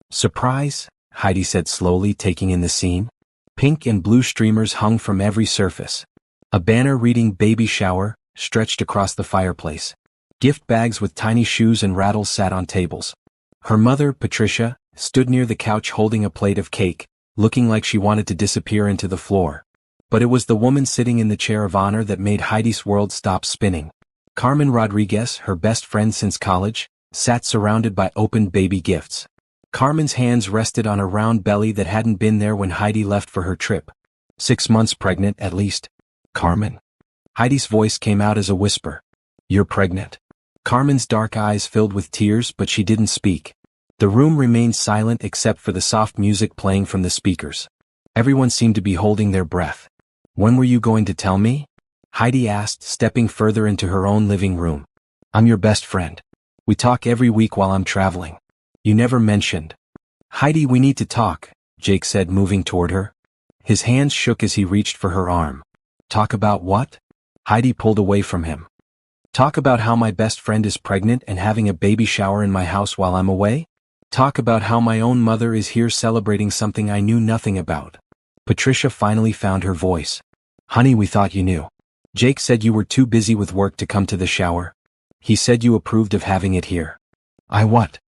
Surprise? Heidi said slowly, taking in the scene. Pink and blue streamers hung from every surface. A banner reading "Baby Shower" stretched across the fireplace. Gift bags with tiny shoes and rattles sat on tables. Her mother, Patricia, stood near the couch holding a plate of cake, looking like she wanted to disappear into the floor. But it was the woman sitting in the chair of honor that made Heidi's world stop spinning. Carmen Rodriguez, her best friend since college, sat surrounded by opened baby gifts. Carmen's hands rested on a round belly that hadn't been there when Heidi left for her trip. 6 months pregnant, at least. Carmen. Heidi's voice came out as a whisper. You're pregnant. Carmen's dark eyes filled with tears, but she didn't speak. The room remained silent except for the soft music playing from the speakers. Everyone seemed to be holding their breath. When were you going to tell me? Heidi asked, stepping further into her own living room. I'm your best friend. We talk every week while I'm traveling. You never mentioned. Heidi, we need to talk, Jake said, moving toward her. His hands shook as he reached for her arm. Talk about what? Heidi pulled away from him. Talk about how my best friend is pregnant and having a baby shower in my house while I'm away? Talk about how my own mother is here celebrating something I knew nothing about. Patricia finally found her voice. Honey, we thought you knew. Jake said you were too busy with work to come to the shower. He said you approved of having it here. I what?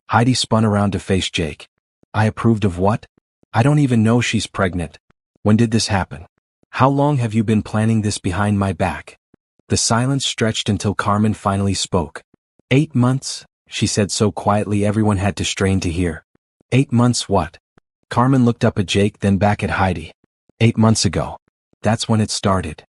Heidi spun around to face Jake. I approved of what? I don't even know she's pregnant. When did this happen? How long have you been planning this behind my back? The silence stretched until Carmen finally spoke. 8 months, she said so quietly everyone had to strain to hear. 8 months what? Carmen looked up at Jake, then back at Heidi. 8 months ago. That's when it started.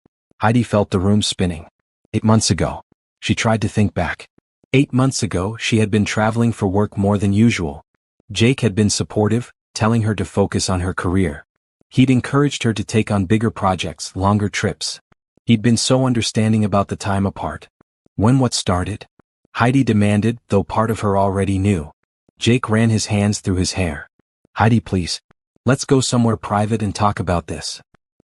Heidi felt the room spinning. 8 months ago. She tried to think back. 8 months ago, she had been traveling for work more than usual. Jake had been supportive, telling her to focus on her career. He'd encouraged her to take on bigger projects, longer trips. He'd been so understanding about the time apart. When what started? Heidi demanded, though part of her already knew. Jake ran his hands through his hair. Heidi, please. Let's go somewhere private and talk about this.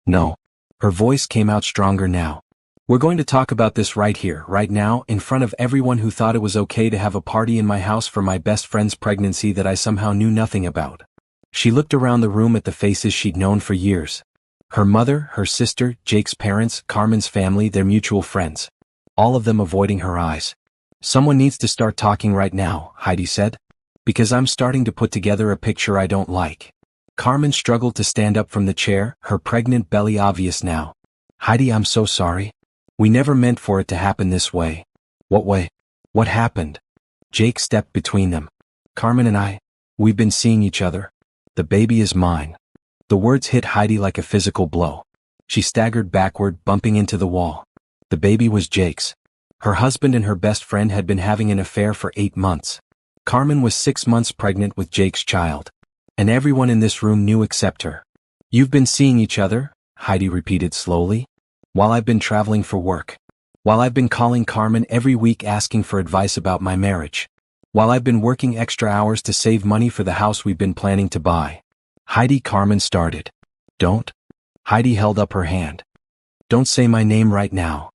No. Her voice came out stronger now. We're going to talk about this right here, right now, in front of everyone who thought it was okay to have a party in my house for my best friend's pregnancy that I somehow knew nothing about. She looked around the room at the faces she'd known for years. Her mother, her sister, Jake's parents, Carmen's family, their mutual friends. All of them avoiding her eyes. Someone needs to start talking right now, Heidi said. Because I'm starting to put together a picture I don't like. Carmen struggled to stand up from the chair, her pregnant belly obvious now. Heidi, I'm so sorry. We never meant for it to happen this way. What way? What happened? Jake stepped between them. Carmen and we've been seeing each other. The baby is mine. The words hit Heidi like a physical blow. She staggered backward, bumping into the wall. The baby was Jake's. Her husband and her best friend had been having an affair for 8 months. Carmen was 6 months pregnant with Jake's child. And everyone in this room knew except her. You've been seeing each other, Heidi repeated slowly. While I've been traveling for work. While I've been calling Carmen every week asking for advice about my marriage. While I've been working extra hours to save money for the house we've been planning to buy. Heidi, Carmen started. Don't. Heidi held up her hand. Don't say my name right now.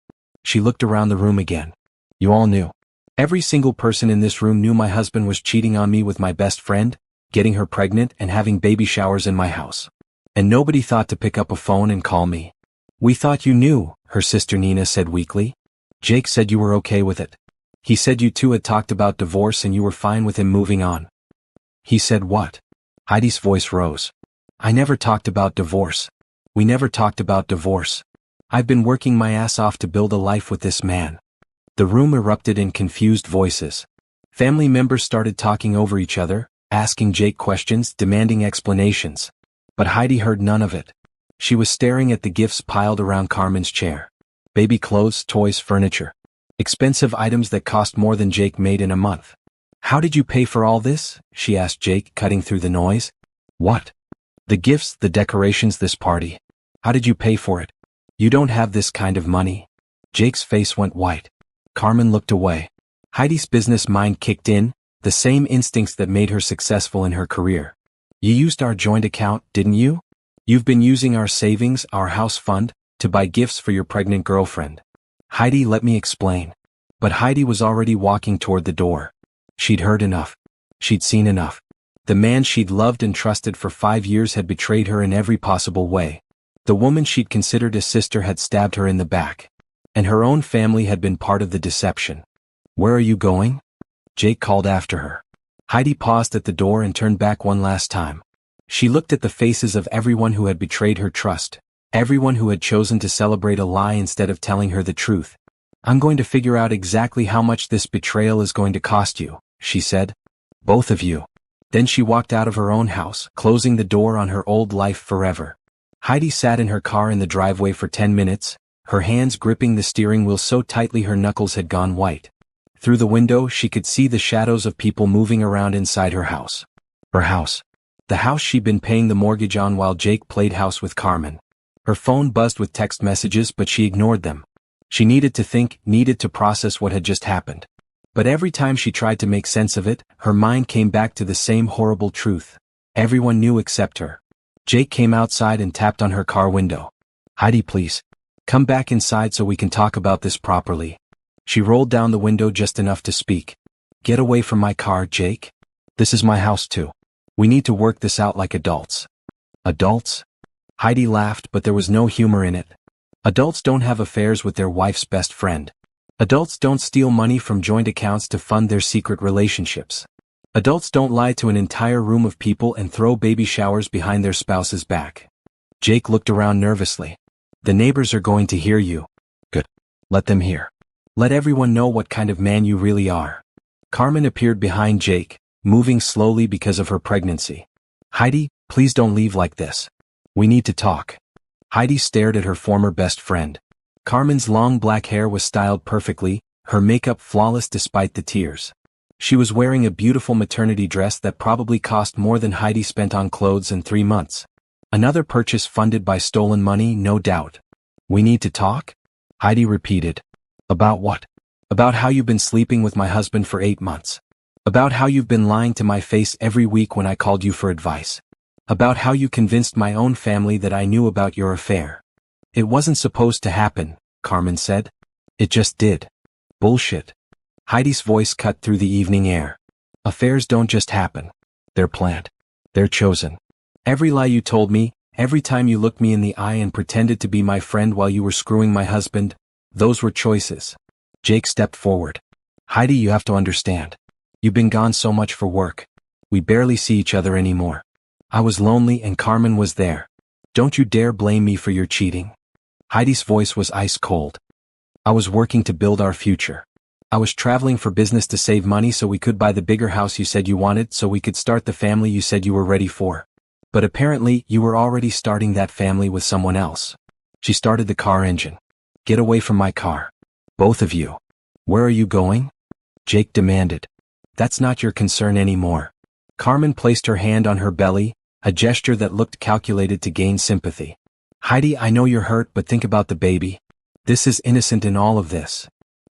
She looked around the room again. You all knew. Every single person in this room knew my husband was cheating on me with my best friend, getting her pregnant and having baby showers in my house. And nobody thought to pick up a phone and call me. We thought you knew, her sister Nina said weakly. Jake said you were okay with it. He said you two had talked about divorce and you were fine with him moving on. He said what? Heidi's voice rose. I never talked about divorce. We never talked about divorce. I've been working my ass off to build a life with this man. The room erupted in confused voices. Family members started talking over each other, asking Jake questions, demanding explanations. But Heidi heard none of it. She was staring at the gifts piled around Carmen's chair. Baby clothes, toys, furniture. Expensive items that cost more than Jake made in a month. How did you pay for all this? She asked Jake, cutting through the noise. What? The gifts, the decorations, this party. How did you pay for it? You don't have this kind of money. Jake's face went white. Carmen looked away. Heidi's business mind kicked in, the same instincts that made her successful in her career. You used our joint account, didn't you? You've been using our savings, our house fund, to buy gifts for your pregnant girlfriend. Heidi, let me explain. But Heidi was already walking toward the door. She'd heard enough. She'd seen enough. The man she'd loved and trusted for 5 years had betrayed her in every possible way. The woman she'd considered a sister had stabbed her in the back. And her own family had been part of the deception. Where are you going? Jake called after her. Heidi paused at the door and turned back one last time. She looked at the faces of everyone who had betrayed her trust, everyone who had chosen to celebrate a lie instead of telling her the truth. I'm going to figure out exactly how much this betrayal is going to cost you, she said. Both of you. Then she walked out of her own house, closing the door on her old life forever. Heidi sat in her car in the driveway for 10 minutes, her hands gripping the steering wheel so tightly her knuckles had gone white. Through the window she could see the shadows of people moving around inside her house. Her house. The house she'd been paying the mortgage on while Jake played house with Carmen. Her phone buzzed with text messages but she ignored them. She needed to think, needed to process what had just happened. But every time she tried to make sense of it, her mind came back to the same horrible truth. Everyone knew except her. Jake came outside and tapped on her car window. Heidi, please. Come back inside so we can talk about this properly. She rolled down the window just enough to speak. Get away from my car, Jake. This is my house too. We need to work this out like adults. Adults? Heidi laughed, but there was no humor in it. Adults don't have affairs with their wife's best friend. Adults don't steal money from joint accounts to fund their secret relationships. Adults don't lie to an entire room of people and throw baby showers behind their spouse's back. Jake looked around nervously. The neighbors are going to hear you. Good. Let them hear. Let everyone know what kind of man you really are. Carmen appeared behind Jake, moving slowly because of her pregnancy. Heidi, please don't leave like this. We need to talk. Heidi stared at her former best friend. Carmen's long black hair was styled perfectly, her makeup flawless despite the tears. She was wearing a beautiful maternity dress that probably cost more than Heidi spent on clothes in 3 months. Another purchase funded by stolen money, no doubt. We need to talk? Heidi repeated. About what? About how you've been sleeping with my husband for 8 months. About how you've been lying to my face every week when I called you for advice. About how you convinced my own family that I knew about your affair. It wasn't supposed to happen, Carmen said. It just did. Bullshit. Heidi's voice cut through the evening air. Affairs don't just happen. They're planned. They're chosen. Every lie you told me, every time you looked me in the eye and pretended to be my friend while you were screwing my husband, those were choices. Jake stepped forward. Heidi, you have to understand. You've been gone so much for work. We barely see each other anymore. I was lonely and Carmen was there. Don't you dare blame me for your cheating. Heidi's voice was ice cold. I was working to build our future. I was traveling for business to save money so we could buy the bigger house you said you wanted, so we could start the family you said you were ready for. But apparently, you were already starting that family with someone else. She started the car engine. Get away from my car. Both of you. Where are you going? Jake demanded. That's not your concern anymore. Carmen placed her hand on her belly, a gesture that looked calculated to gain sympathy. Heidi, I know you're hurt, but think about the baby. This is innocent in all of this.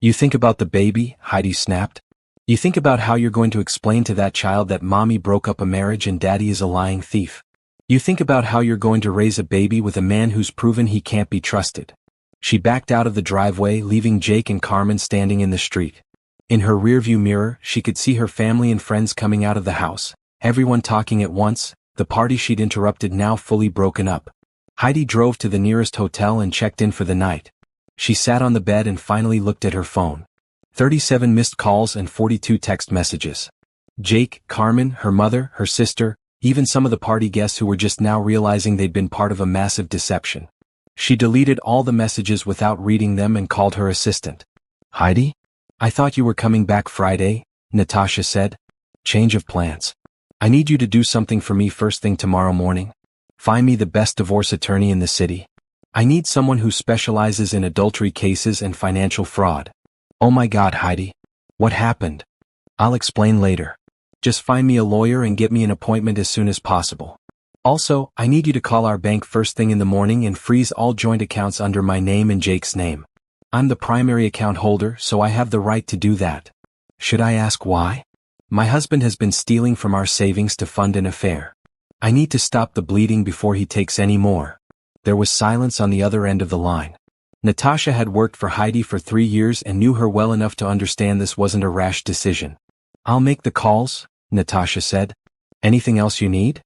You think about the baby, Heidi snapped. You think about how you're going to explain to that child that mommy broke up a marriage and daddy is a lying thief. You think about how you're going to raise a baby with a man who's proven he can't be trusted. She backed out of the driveway, leaving Jake and Carmen standing in the street. In her rearview mirror, she could see her family and friends coming out of the house, everyone talking at once, the party she'd interrupted now fully broken up. Heidi drove to the nearest hotel and checked in for the night. She sat on the bed and finally looked at her phone. 37 missed calls and 42 text messages. Jake, Carmen, her mother, her sister, even some of the party guests who were just now realizing they'd been part of a massive deception. She deleted all the messages without reading them and called her assistant. Heidi? I thought you were coming back Friday, Natasha said. Change of plans. I need you to do something for me first thing tomorrow morning. Find me the best divorce attorney in the city. I need someone who specializes in adultery cases and financial fraud. Oh my God, Heidi. What happened? I'll explain later. Just find me a lawyer and get me an appointment as soon as possible. Also, I need you to call our bank first thing in the morning and freeze all joint accounts under my name and Jake's name. I'm the primary account holder, so I have the right to do that. Should I ask why? My husband has been stealing from our savings to fund an affair. I need to stop the bleeding before he takes any more. There was silence on the other end of the line. Natasha had worked for Heidi for 3 years and knew her well enough to understand this wasn't a rash decision. I'll make the calls, Natasha said. Anything else you need?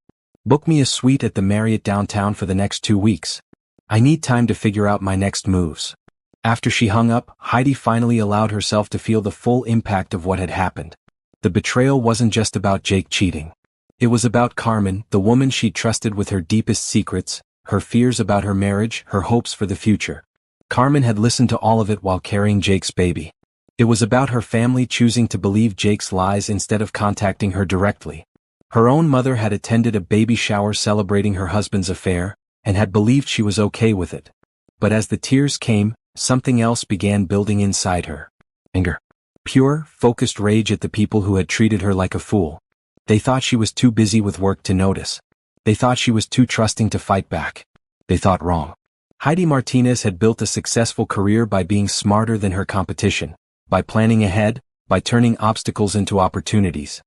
Book me a suite at the Marriott downtown for the next 2 weeks. I need time to figure out my next moves. After she hung up, Heidi finally allowed herself to feel the full impact of what had happened. The betrayal wasn't just about Jake cheating. It was about Carmen, the woman she trusted with her deepest secrets, her fears about her marriage, her hopes for the future. Carmen had listened to all of it while carrying Jake's baby. It was about her family choosing to believe Jake's lies instead of contacting her directly. Her own mother had attended a baby shower celebrating her husband's affair, and had believed she was okay with it. But as the tears came, something else began building inside her. Anger. Pure, focused rage at the people who had treated her like a fool. They thought she was too busy with work to notice. They thought she was too trusting to fight back. They thought wrong. Heidi Martinez had built a successful career by being smarter than her competition, by planning ahead, by turning obstacles into opportunities.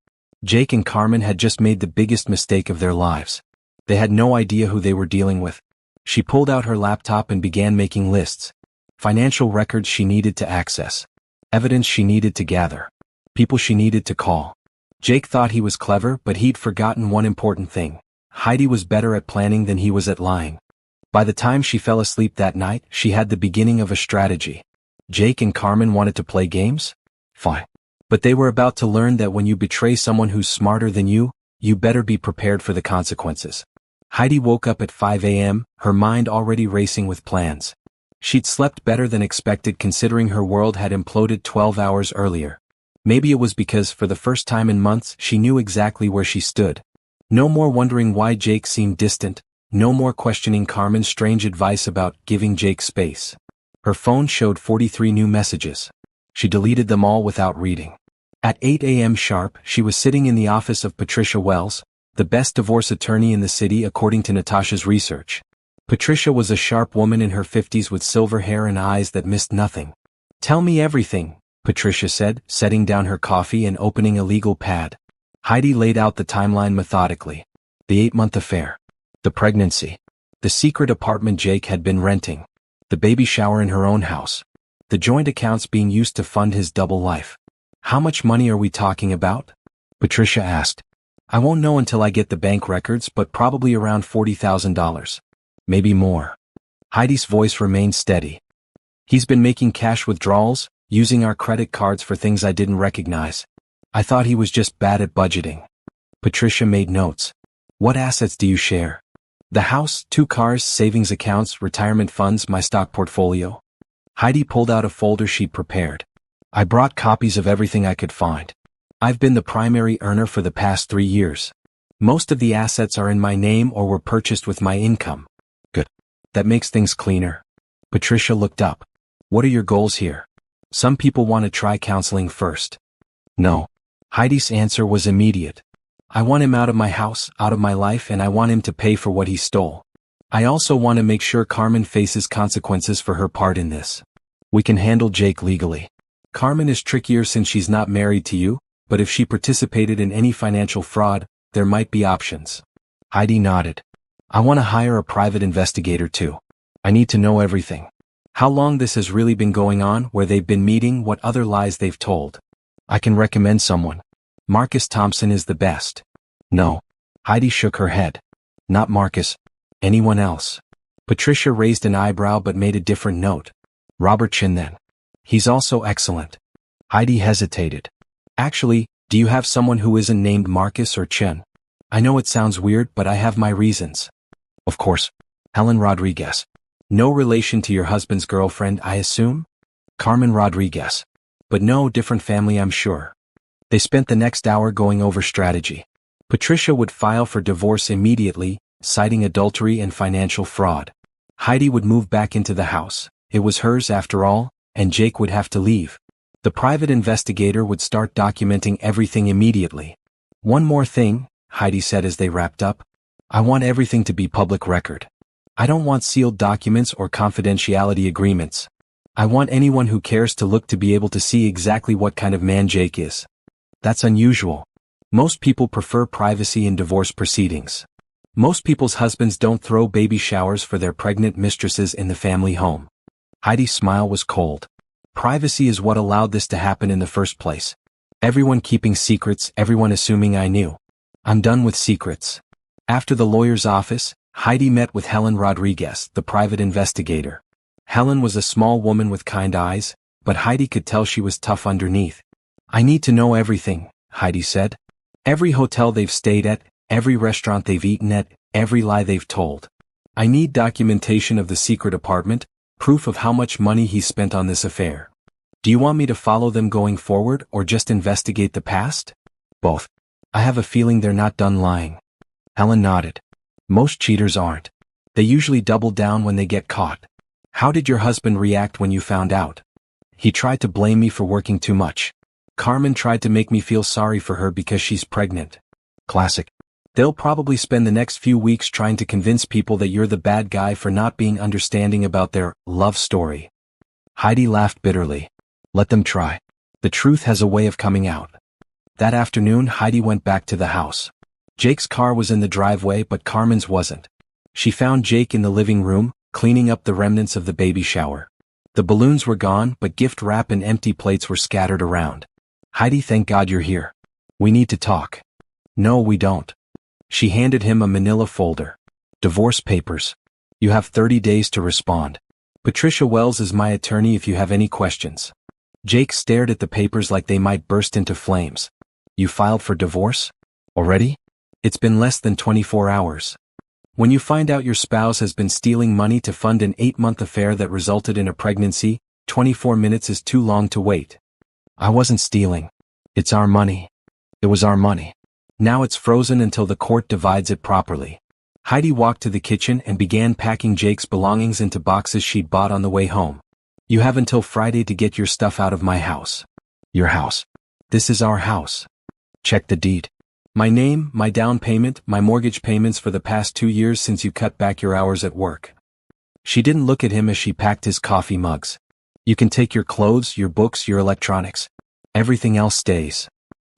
Jake and Carmen had just made the biggest mistake of their lives. They had no idea who they were dealing with. She pulled out her laptop and began making lists. Financial records she needed to access. Evidence she needed to gather. People she needed to call. Jake thought he was clever, but he'd forgotten one important thing. Heidi was better at planning than he was at lying. By the time she fell asleep that night, she had the beginning of a strategy. Jake and Carmen wanted to play games? Fine. But they were about to learn that when you betray someone who's smarter than you better be prepared for the consequences. Heidi woke up at 5 a.m., her mind already racing with plans. She'd slept better than expected considering her world had imploded 12 hours earlier. Maybe it was because for the first time in months she knew exactly where she stood. No more wondering why Jake seemed distant, no more questioning Carmen's strange advice about giving Jake space. Her phone showed 43 new messages. She deleted them all without reading. At 8 a.m. sharp, she was sitting in the office of Patricia Wells, the best divorce attorney in the city according to Natasha's research. Patricia was a sharp woman in her 50s with silver hair and eyes that missed nothing. Tell me everything, Patricia said, setting down her coffee and opening a legal pad. Heidi laid out the timeline methodically. The 8-month affair. The pregnancy. The secret apartment Jake had been renting. The baby shower in her own house. The joint accounts being used to fund his double life. How much money are we talking about? Patricia asked. I won't know until I get the bank records, but probably around $40,000. Maybe more. Heidi's voice remained steady. He's been making cash withdrawals, using our credit cards for things I didn't recognize. I thought he was just bad at budgeting. Patricia made notes. What assets do you share? The house, 2 cars, savings accounts, retirement funds, my stock portfolio. Heidi pulled out a folder she'd prepared. I brought copies of everything I could find. I've been the primary earner for the past 3 years. Most of the assets are in my name or were purchased with my income. Good. That makes things cleaner. Patricia looked up. What are your goals here? Some people want to try counseling first. No. Heidi's answer was immediate. I want him out of my house, out of my life, and I want him to pay for what he stole. I also want to make sure Carmen faces consequences for her part in this. We can handle Jake legally. Carmen is trickier since she's not married to you, but if she participated in any financial fraud, there might be options. Heidi nodded. I want to hire a private investigator too. I need to know everything. How long this has really been going on, where they've been meeting, what other lies they've told. I can recommend someone. Marcus Thompson is the best. No. Heidi shook her head. Not Marcus. Anyone else. Patricia raised an eyebrow but made a different note. Robert Chin then. He's also excellent. Heidi hesitated. Actually, do you have someone who isn't named Marcus or Chin? I know it sounds weird, but I have my reasons. Of course. Helen Rodriguez. No relation to your husband's girlfriend, I assume? Carmen Rodriguez. But no, different family, I'm sure. They spent the next hour going over strategy. Patricia would file for divorce immediately, citing adultery and financial fraud. Heidi would move back into the house. It was hers after all, and Jake would have to leave. The private investigator would start documenting everything immediately. One more thing, Heidi said as they wrapped up. I want everything to be public record. I don't want sealed documents or confidentiality agreements. I want anyone who cares to look to be able to see exactly what kind of man Jake is. That's unusual. Most people prefer privacy in divorce proceedings. Most people's husbands don't throw baby showers for their pregnant mistresses in the family home. Heidi's smile was cold. Privacy is what allowed this to happen in the first place. Everyone keeping secrets, everyone assuming I knew. I'm done with secrets. After the lawyer's office, Heidi met with Helen Rodriguez, the private investigator. Helen was a small woman with kind eyes, but Heidi could tell she was tough underneath. I need to know everything, Heidi said. Every hotel they've stayed at, every restaurant they've eaten at, every lie they've told. I need documentation of the secret apartment, proof of how much money he spent on this affair. Do you want me to follow them going forward or just investigate the past? Both. I have a feeling they're not done lying. Helen nodded. Most cheaters aren't. They usually double down when they get caught. How did your husband react when you found out? He tried to blame me for working too much. Carmen tried to make me feel sorry for her because she's pregnant. Classic. They'll probably spend the next few weeks trying to convince people that you're the bad guy for not being understanding about their love story. Heidi laughed bitterly. Let them try. The truth has a way of coming out. That afternoon, Heidi went back to the house. Jake's car was in the driveway, but Carmen's wasn't. She found Jake in the living room, cleaning up the remnants of the baby shower. The balloons were gone, but gift wrap and empty plates were scattered around. Heidi, thank God you're here. We need to talk. No, we don't. She handed him a manila folder. Divorce papers. You have 30 days to respond. Patricia Wells is my attorney if you have any questions. Jake stared at the papers like they might burst into flames. You filed for divorce? Already? It's been less than 24 hours. When you find out your spouse has been stealing money to fund an 8-month affair that resulted in a pregnancy, 24 minutes is too long to wait. I wasn't stealing. It's our money. It was our money. Now it's frozen until the court divides it properly. Heidi walked to the kitchen and began packing Jake's belongings into boxes she'd bought on the way home. You have until Friday to get your stuff out of my house. Your house. This is our house. Check the deed. My name, my down payment, my mortgage payments for the past 2 years since you cut back your hours at work. She didn't look at him as she packed his coffee mugs. You can take your clothes, your books, your electronics. Everything else stays.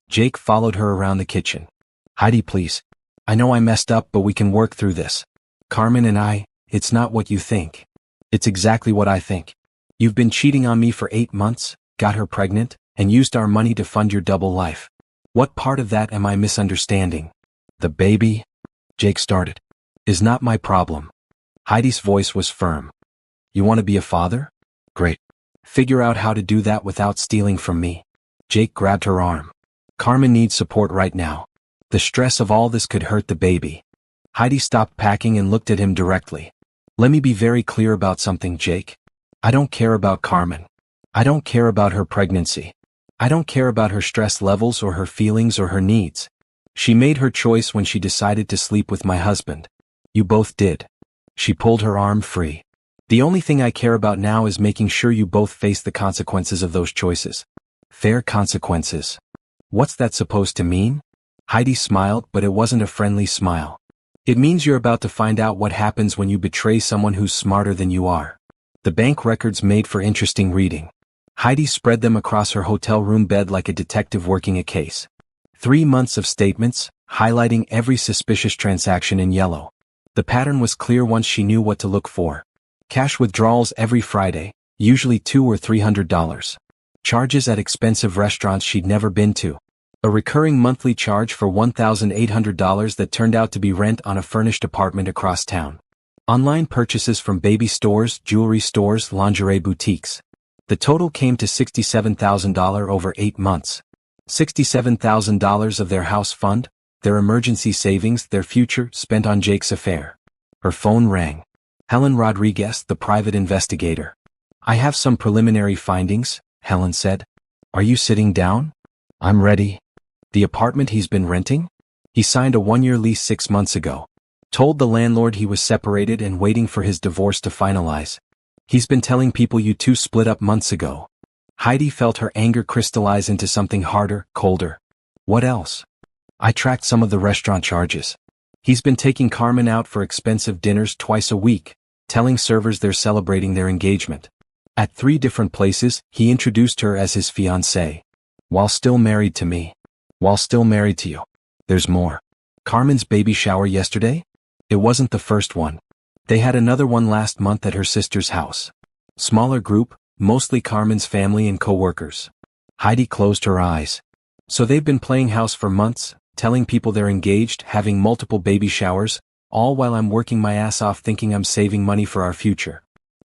Jake followed her around the kitchen. Heidi, please. I know I messed up, but we can work through this. Carmen and I, it's not what you think. It's exactly what I think. You've been cheating on me for 8 months, got her pregnant, and used our money to fund your double life. What part of that am I misunderstanding? The baby, Jake started, is not my problem. Heidi's voice was firm. You want to be a father? Great. Figure out how to do that without stealing from me. Jake grabbed her arm. Carmen needs support right now. The stress of all this could hurt the baby. Heidi stopped packing and looked at him directly. Let me be very clear about something, Jake. I don't care about Carmen. I don't care about her pregnancy. I don't care about her stress levels or her feelings or her needs. She made her choice when she decided to sleep with my husband. You both did. She pulled her arm free. The only thing I care about now is making sure you both face the consequences of those choices. Fair consequences. What's that supposed to mean? Heidi smiled, but it wasn't a friendly smile. It means you're about to find out what happens when you betray someone who's smarter than you are. The bank records made for interesting reading. Heidi spread them across her hotel room bed like a detective working a case. 3 months of statements, highlighting every suspicious transaction in yellow. The pattern was clear once she knew what to look for. Cash withdrawals every Friday, usually $200 or $300. Charges at expensive restaurants she'd never been to. A recurring monthly charge for $1,800 that turned out to be rent on a furnished apartment across town. Online purchases from baby stores, jewelry stores, lingerie boutiques. The total came to $67,000 over 8 months. $67,000 of their house fund, their emergency savings, their future, spent on Jake's affair. Her phone rang. Helen Rodriguez, the private investigator. I have some preliminary findings, Helen said. Are you sitting down? I'm ready. The apartment he's been renting? He signed a 1-year lease 6 months ago. Told the landlord he was separated and waiting for his divorce to finalize. He's been telling people you two split up months ago. Heidi felt her anger crystallize into something harder, colder. What else? I tracked some of the restaurant charges. He's been taking Carmen out for expensive dinners twice a week, telling servers they're celebrating their engagement. At 3 different places, he introduced her as his fiancée. While still married to me. While still married to you. There's more. Carmen's baby shower yesterday? It wasn't the first one. They had another one last month at her sister's house. Smaller group, mostly Carmen's family and co-workers. Heidi closed her eyes. So they've been playing house for months, telling people they're engaged, having multiple baby showers, all while I'm working my ass off thinking I'm saving money for our future.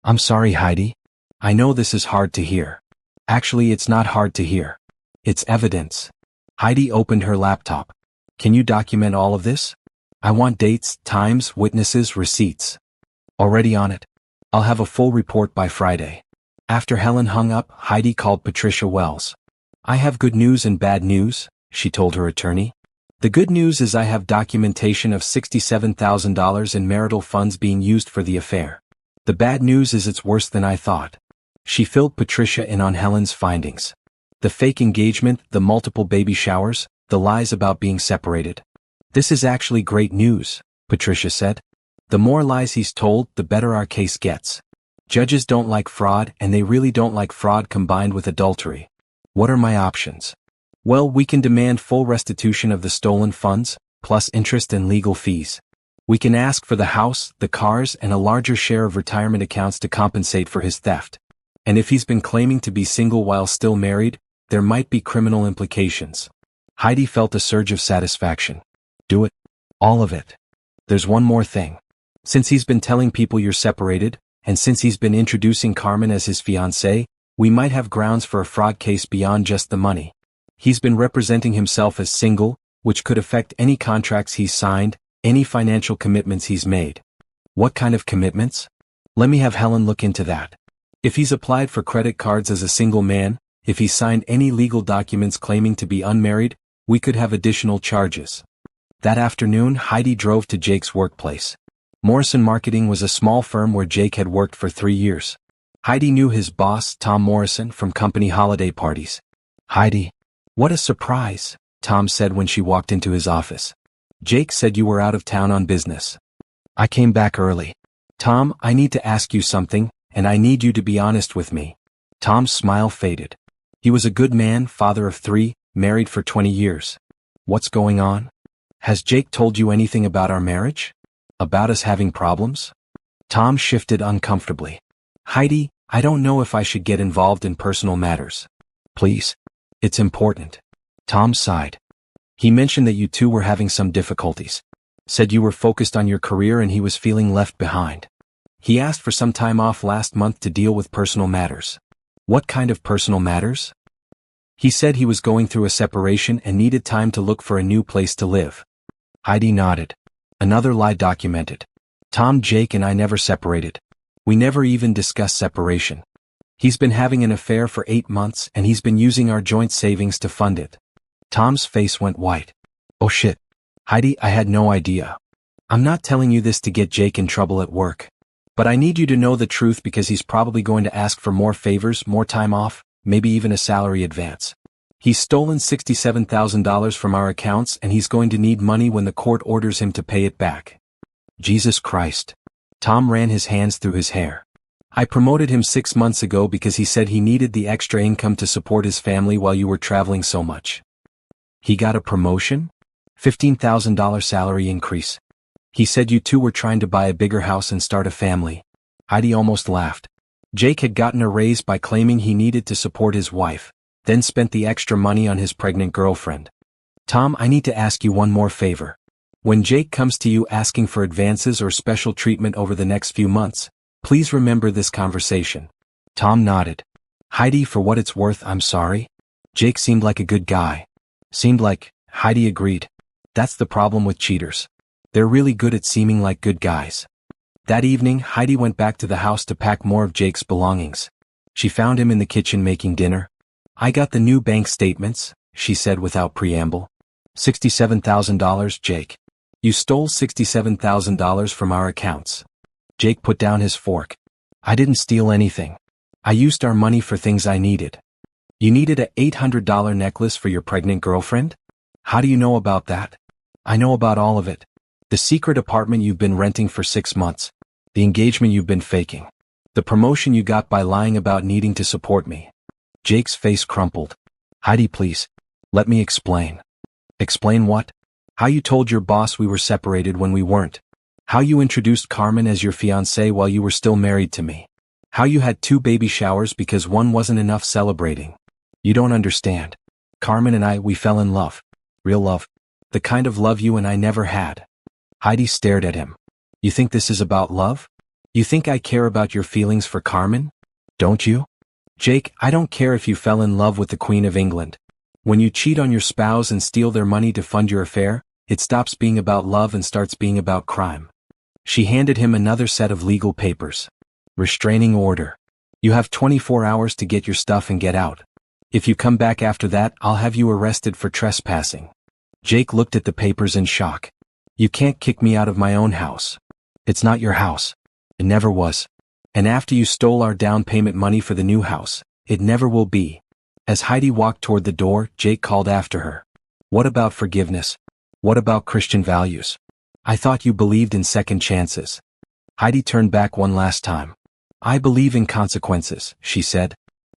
I'm sorry, Heidi. I know this is hard to hear. Actually, it's not hard to hear. It's evidence. Heidi opened her laptop. Can you document all of this? I want dates, times, witnesses, receipts. Already on it. I'll have a full report by Friday. After Helen hung up, Heidi called Patricia Wells. I have good news and bad news, she told her attorney. The good news is I have documentation of $67,000 in marital funds being used for the affair. The bad news is it's worse than I thought. She filled Patricia in on Helen's findings. The fake engagement, the multiple baby showers, the lies about being separated. This is actually great news, Patricia said. The more lies he's told, the better our case gets. Judges don't like fraud, and they really don't like fraud combined with adultery. What are my options? Well, we can demand full restitution of the stolen funds, plus interest and legal fees. We can ask for the house, the cars, and a larger share of retirement accounts to compensate for his theft. And if he's been claiming to be single while still married, there might be criminal implications. Heidi felt a surge of satisfaction. Do it. All of it. There's one more thing. Since he's been telling people you're separated, and since he's been introducing Carmen as his fiancée, we might have grounds for a fraud case beyond just the money. He's been representing himself as single, which could affect any contracts he's signed, any financial commitments he's made. What kind of commitments? Let me have Helen look into that. If he's applied for credit cards as a single man, if he signed any legal documents claiming to be unmarried, we could have additional charges. That afternoon, Heidi drove to Jake's workplace. Morrison Marketing was a small firm where Jake had worked for 3 years. Heidi knew his boss, Tom Morrison, from company holiday parties. Heidi, what a surprise, Tom said when she walked into his office. Jake said you were out of town on business. I came back early. Tom, I need to ask you something, and I need you to be honest with me. Tom's smile faded. He was a good man, father of 3, married for 20 years. What's going on? Has Jake told you anything about our marriage? About us having problems? Tom shifted uncomfortably. Heidi, I don't know if I should get involved in personal matters. Please. It's important. Tom sighed. He mentioned that you two were having some difficulties. Said you were focused on your career and he was feeling left behind. He asked for some time off last month to deal with personal matters. What kind of personal matters? He said he was going through a separation and needed time to look for a new place to live. Heidi nodded. Another lie documented. Tom, Jake and I never separated. We never even discussed separation. He's been having an affair for 8 months and he's been using our joint savings to fund it. Tom's face went white. Oh shit. Heidi, I had no idea. I'm not telling you this to get Jake in trouble at work. But I need you to know the truth because he's probably going to ask for more favors, more time off, maybe even a salary advance. He's stolen $67,000 from our accounts and he's going to need money when the court orders him to pay it back. Jesus Christ. Tom ran his hands through his hair. I promoted him 6 months ago because he said he needed the extra income to support his family while you were traveling so much. He got a promotion? $15,000 salary increase. He said you two were trying to buy a bigger house and start a family. Heidi almost laughed. Jake had gotten a raise by claiming he needed to support his wife, then spent the extra money on his pregnant girlfriend. Tom, I need to ask you one more favor. When Jake comes to you asking for advances or special treatment over the next few months, please remember this conversation. Tom nodded. Heidi, for what it's worth, I'm sorry. Jake seemed like a good guy. Heidi agreed. That's the problem with cheaters. They're really good at seeming like good guys. That evening, Heidi went back to the house to pack more of Jake's belongings. She found him in the kitchen making dinner. I got the new bank statements, she said without preamble. $67,000, Jake. You stole $67,000 from our accounts. Jake put down his fork. I didn't steal anything. I used our money for things I needed. You needed a $800 necklace for your pregnant girlfriend? How do you know about that? I know about all of it. The secret apartment you've been renting for 6 months. The engagement you've been faking. The promotion you got by lying about needing to support me. Jake's face crumpled. Heidi, please. Let me explain. Explain what? How you told your boss we were separated when we weren't. How you introduced Carmen as your fiancée while you were still married to me. How you had 2 baby showers because one wasn't enough celebrating. You don't understand. Carmen and I, we fell in love. Real love. The kind of love you and I never had. Heidi stared at him. You think this is about love? You think I care about your feelings for Carmen? Don't you? Jake, I don't care if you fell in love with the Queen of England. When you cheat on your spouse and steal their money to fund your affair, it stops being about love and starts being about crime. She handed him another set of legal papers. Restraining order. You have 24 hours to get your stuff and get out. If you come back after that, I'll have you arrested for trespassing. Jake looked at the papers in shock. You can't kick me out of my own house. It's not your house. It never was. And after you stole our down payment money for the new house, it never will be. As Heidi walked toward the door, Jake called after her. What about forgiveness? What about Christian values? I thought you believed in second chances. Heidi turned back one last time. I believe in consequences, she said.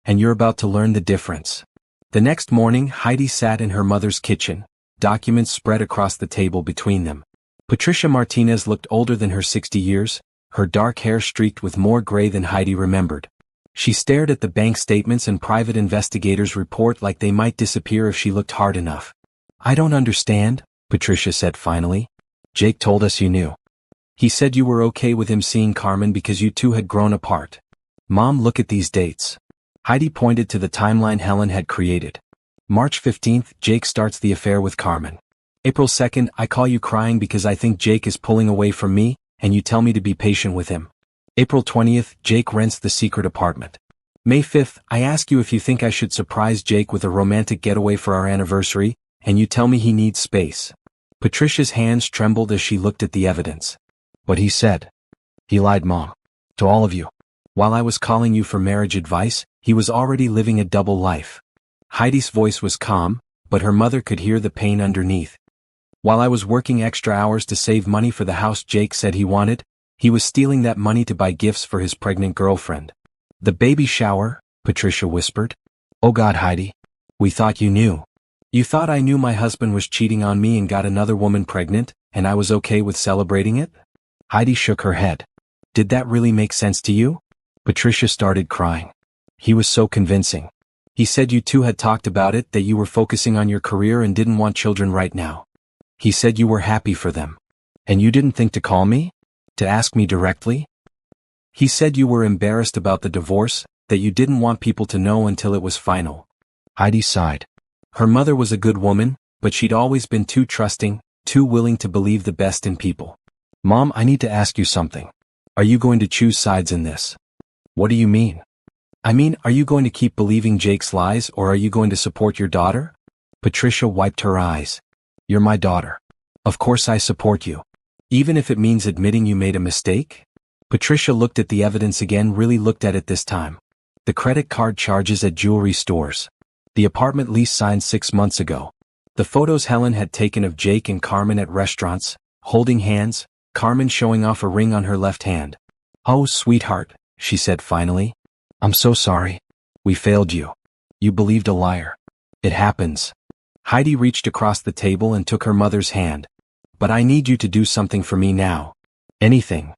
And you're about to learn the difference. The next morning, Heidi sat in her mother's kitchen, documents spread across the table between them. Patricia Martinez looked older than her 60 years, her dark hair streaked with more gray than Heidi remembered. She stared at the bank statements and private investigators' report like they might disappear if she looked hard enough. I don't understand, Patricia said finally. Jake told us you knew. He said you were okay with him seeing Carmen because you two had grown apart. Mom, look at these dates. Heidi pointed to the timeline Helen had created. March 15th, Jake starts the affair with Carmen. April 2nd, I call you crying because I think Jake is pulling away from me, and you tell me to be patient with him. April 20th, Jake rents the secret apartment. May 5th, I ask you if you think I should surprise Jake with a romantic getaway for our anniversary, and you tell me he needs space. Patricia's hands trembled as she looked at the evidence. But he said. He lied, Mom. To all of you. While I was calling you for marriage advice, he was already living a double life. Heidi's voice was calm, but her mother could hear the pain underneath. While I was working extra hours to save money for the house Jake said he wanted, he was stealing that money to buy gifts for his pregnant girlfriend. The baby shower, Patricia whispered. Oh God, Heidi. We thought you knew. You thought I knew my husband was cheating on me and got another woman pregnant, and I was okay with celebrating it? Heidi shook her head. Did that really make sense to you? Patricia started crying. He was so convincing. He said you two had talked about it, that you were focusing on your career and didn't want children right now. He said you were happy for them. And you didn't think to call me? To ask me directly? He said you were embarrassed about the divorce, that you didn't want people to know until it was final. Heidi sighed. Her mother was a good woman, but she'd always been too trusting, too willing to believe the best in people. Mom, I need to ask you something. Are you going to choose sides in this? What do you mean? I mean, are you going to keep believing Jake's lies or are you going to support your daughter? Patricia wiped her eyes. You're my daughter. Of course I support you. Even if it means admitting you made a mistake? Patricia looked at the evidence again, really looked at it this time. The credit card charges at jewelry stores. The apartment lease signed 6 months ago. The photos Helen had taken of Jake and Carmen at restaurants, holding hands, Carmen showing off a ring on her left hand. Oh, sweetheart, she said finally. I'm so sorry. We failed you. You believed a liar. It happens. Heidi reached across the table and took her mother's hand. But I need you to do something for me now. Anything.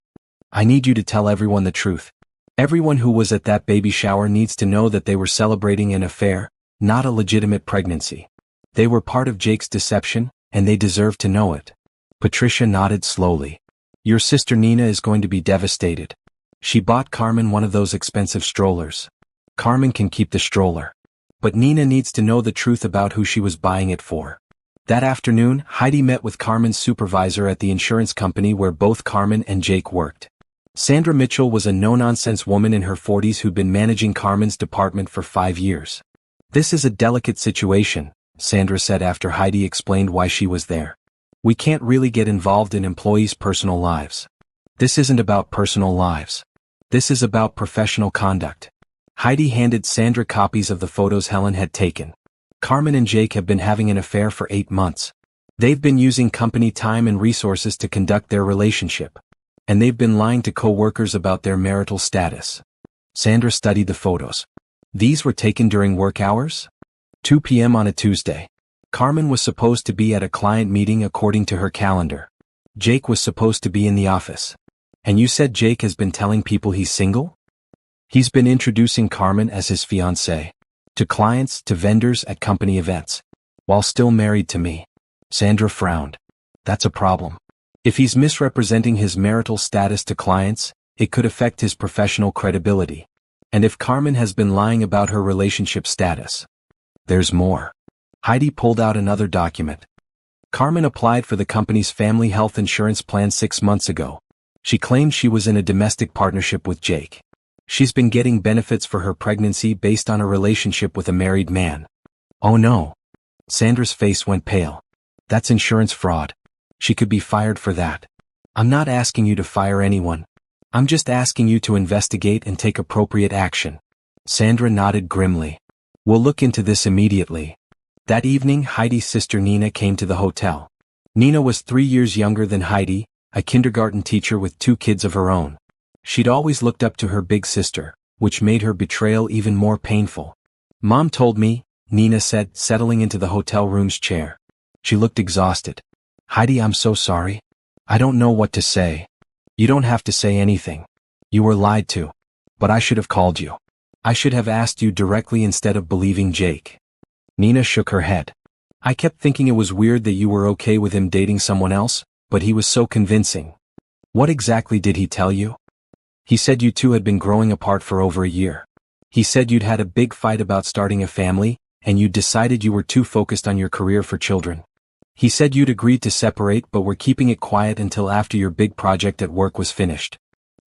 I need you to tell everyone the truth. Everyone who was at that baby shower needs to know that they were celebrating an affair, not a legitimate pregnancy. They were part of Jake's deception, and they deserve to know it. Patricia nodded slowly. Your sister Nina is going to be devastated. She bought Carmen one of those expensive strollers. Carmen can keep the stroller. But Nina needs to know the truth about who she was buying it for. That afternoon, Heidi met with Carmen's supervisor at the insurance company where both Carmen and Jake worked. Sandra Mitchell was a no-nonsense woman in her 40s who'd been managing Carmen's department for 5 years. This is a delicate situation, Sandra said after Heidi explained why she was there. We can't really get involved in employees' personal lives. This isn't about personal lives. This is about professional conduct. Heidi handed Sandra copies of the photos Helen had taken. Carmen and Jake have been having an affair for 8 months. They've been using company time and resources to conduct their relationship. And they've been lying to co-workers about their marital status. Sandra studied the photos. These were taken during work hours? 2 p.m. on a Tuesday. Carmen was supposed to be at a client meeting according to her calendar. Jake was supposed to be in the office. And you said Jake has been telling people he's single? He's been introducing Carmen as his fiancée. To clients, to vendors at company events. While still married to me. Sandra frowned. That's a problem. If he's misrepresenting his marital status to clients, it could affect his professional credibility. And if Carmen has been lying about her relationship status. There's more. Heidi pulled out another document. Carmen applied for the company's family health insurance plan 6 months ago. She claimed she was in a domestic partnership with Jake. She's been getting benefits for her pregnancy based on a relationship with a married man. Oh no. Sandra's face went pale. That's insurance fraud. She could be fired for that. I'm not asking you to fire anyone. I'm just asking you to investigate and take appropriate action. Sandra nodded grimly. We'll look into this immediately. That evening, Heidi's sister Nina came to the hotel. Nina was 3 years younger than Heidi, a kindergarten teacher with 2 kids of her own. She'd always looked up to her big sister, which made her betrayal even more painful. Mom told me, Nina said, settling into the hotel room's chair. She looked exhausted. Heidi, I'm so sorry. I don't know what to say. You don't have to say anything. You were lied to. But I should have called you. I should have asked you directly instead of believing Jake. Nina shook her head. I kept thinking it was weird that you were okay with him dating someone else, but he was so convincing. What exactly did he tell you? He said you two had been growing apart for over a year. He said you'd had a big fight about starting a family, and you'd decided you were too focused on your career for children. He said you'd agreed to separate but were keeping it quiet until after your big project at work was finished.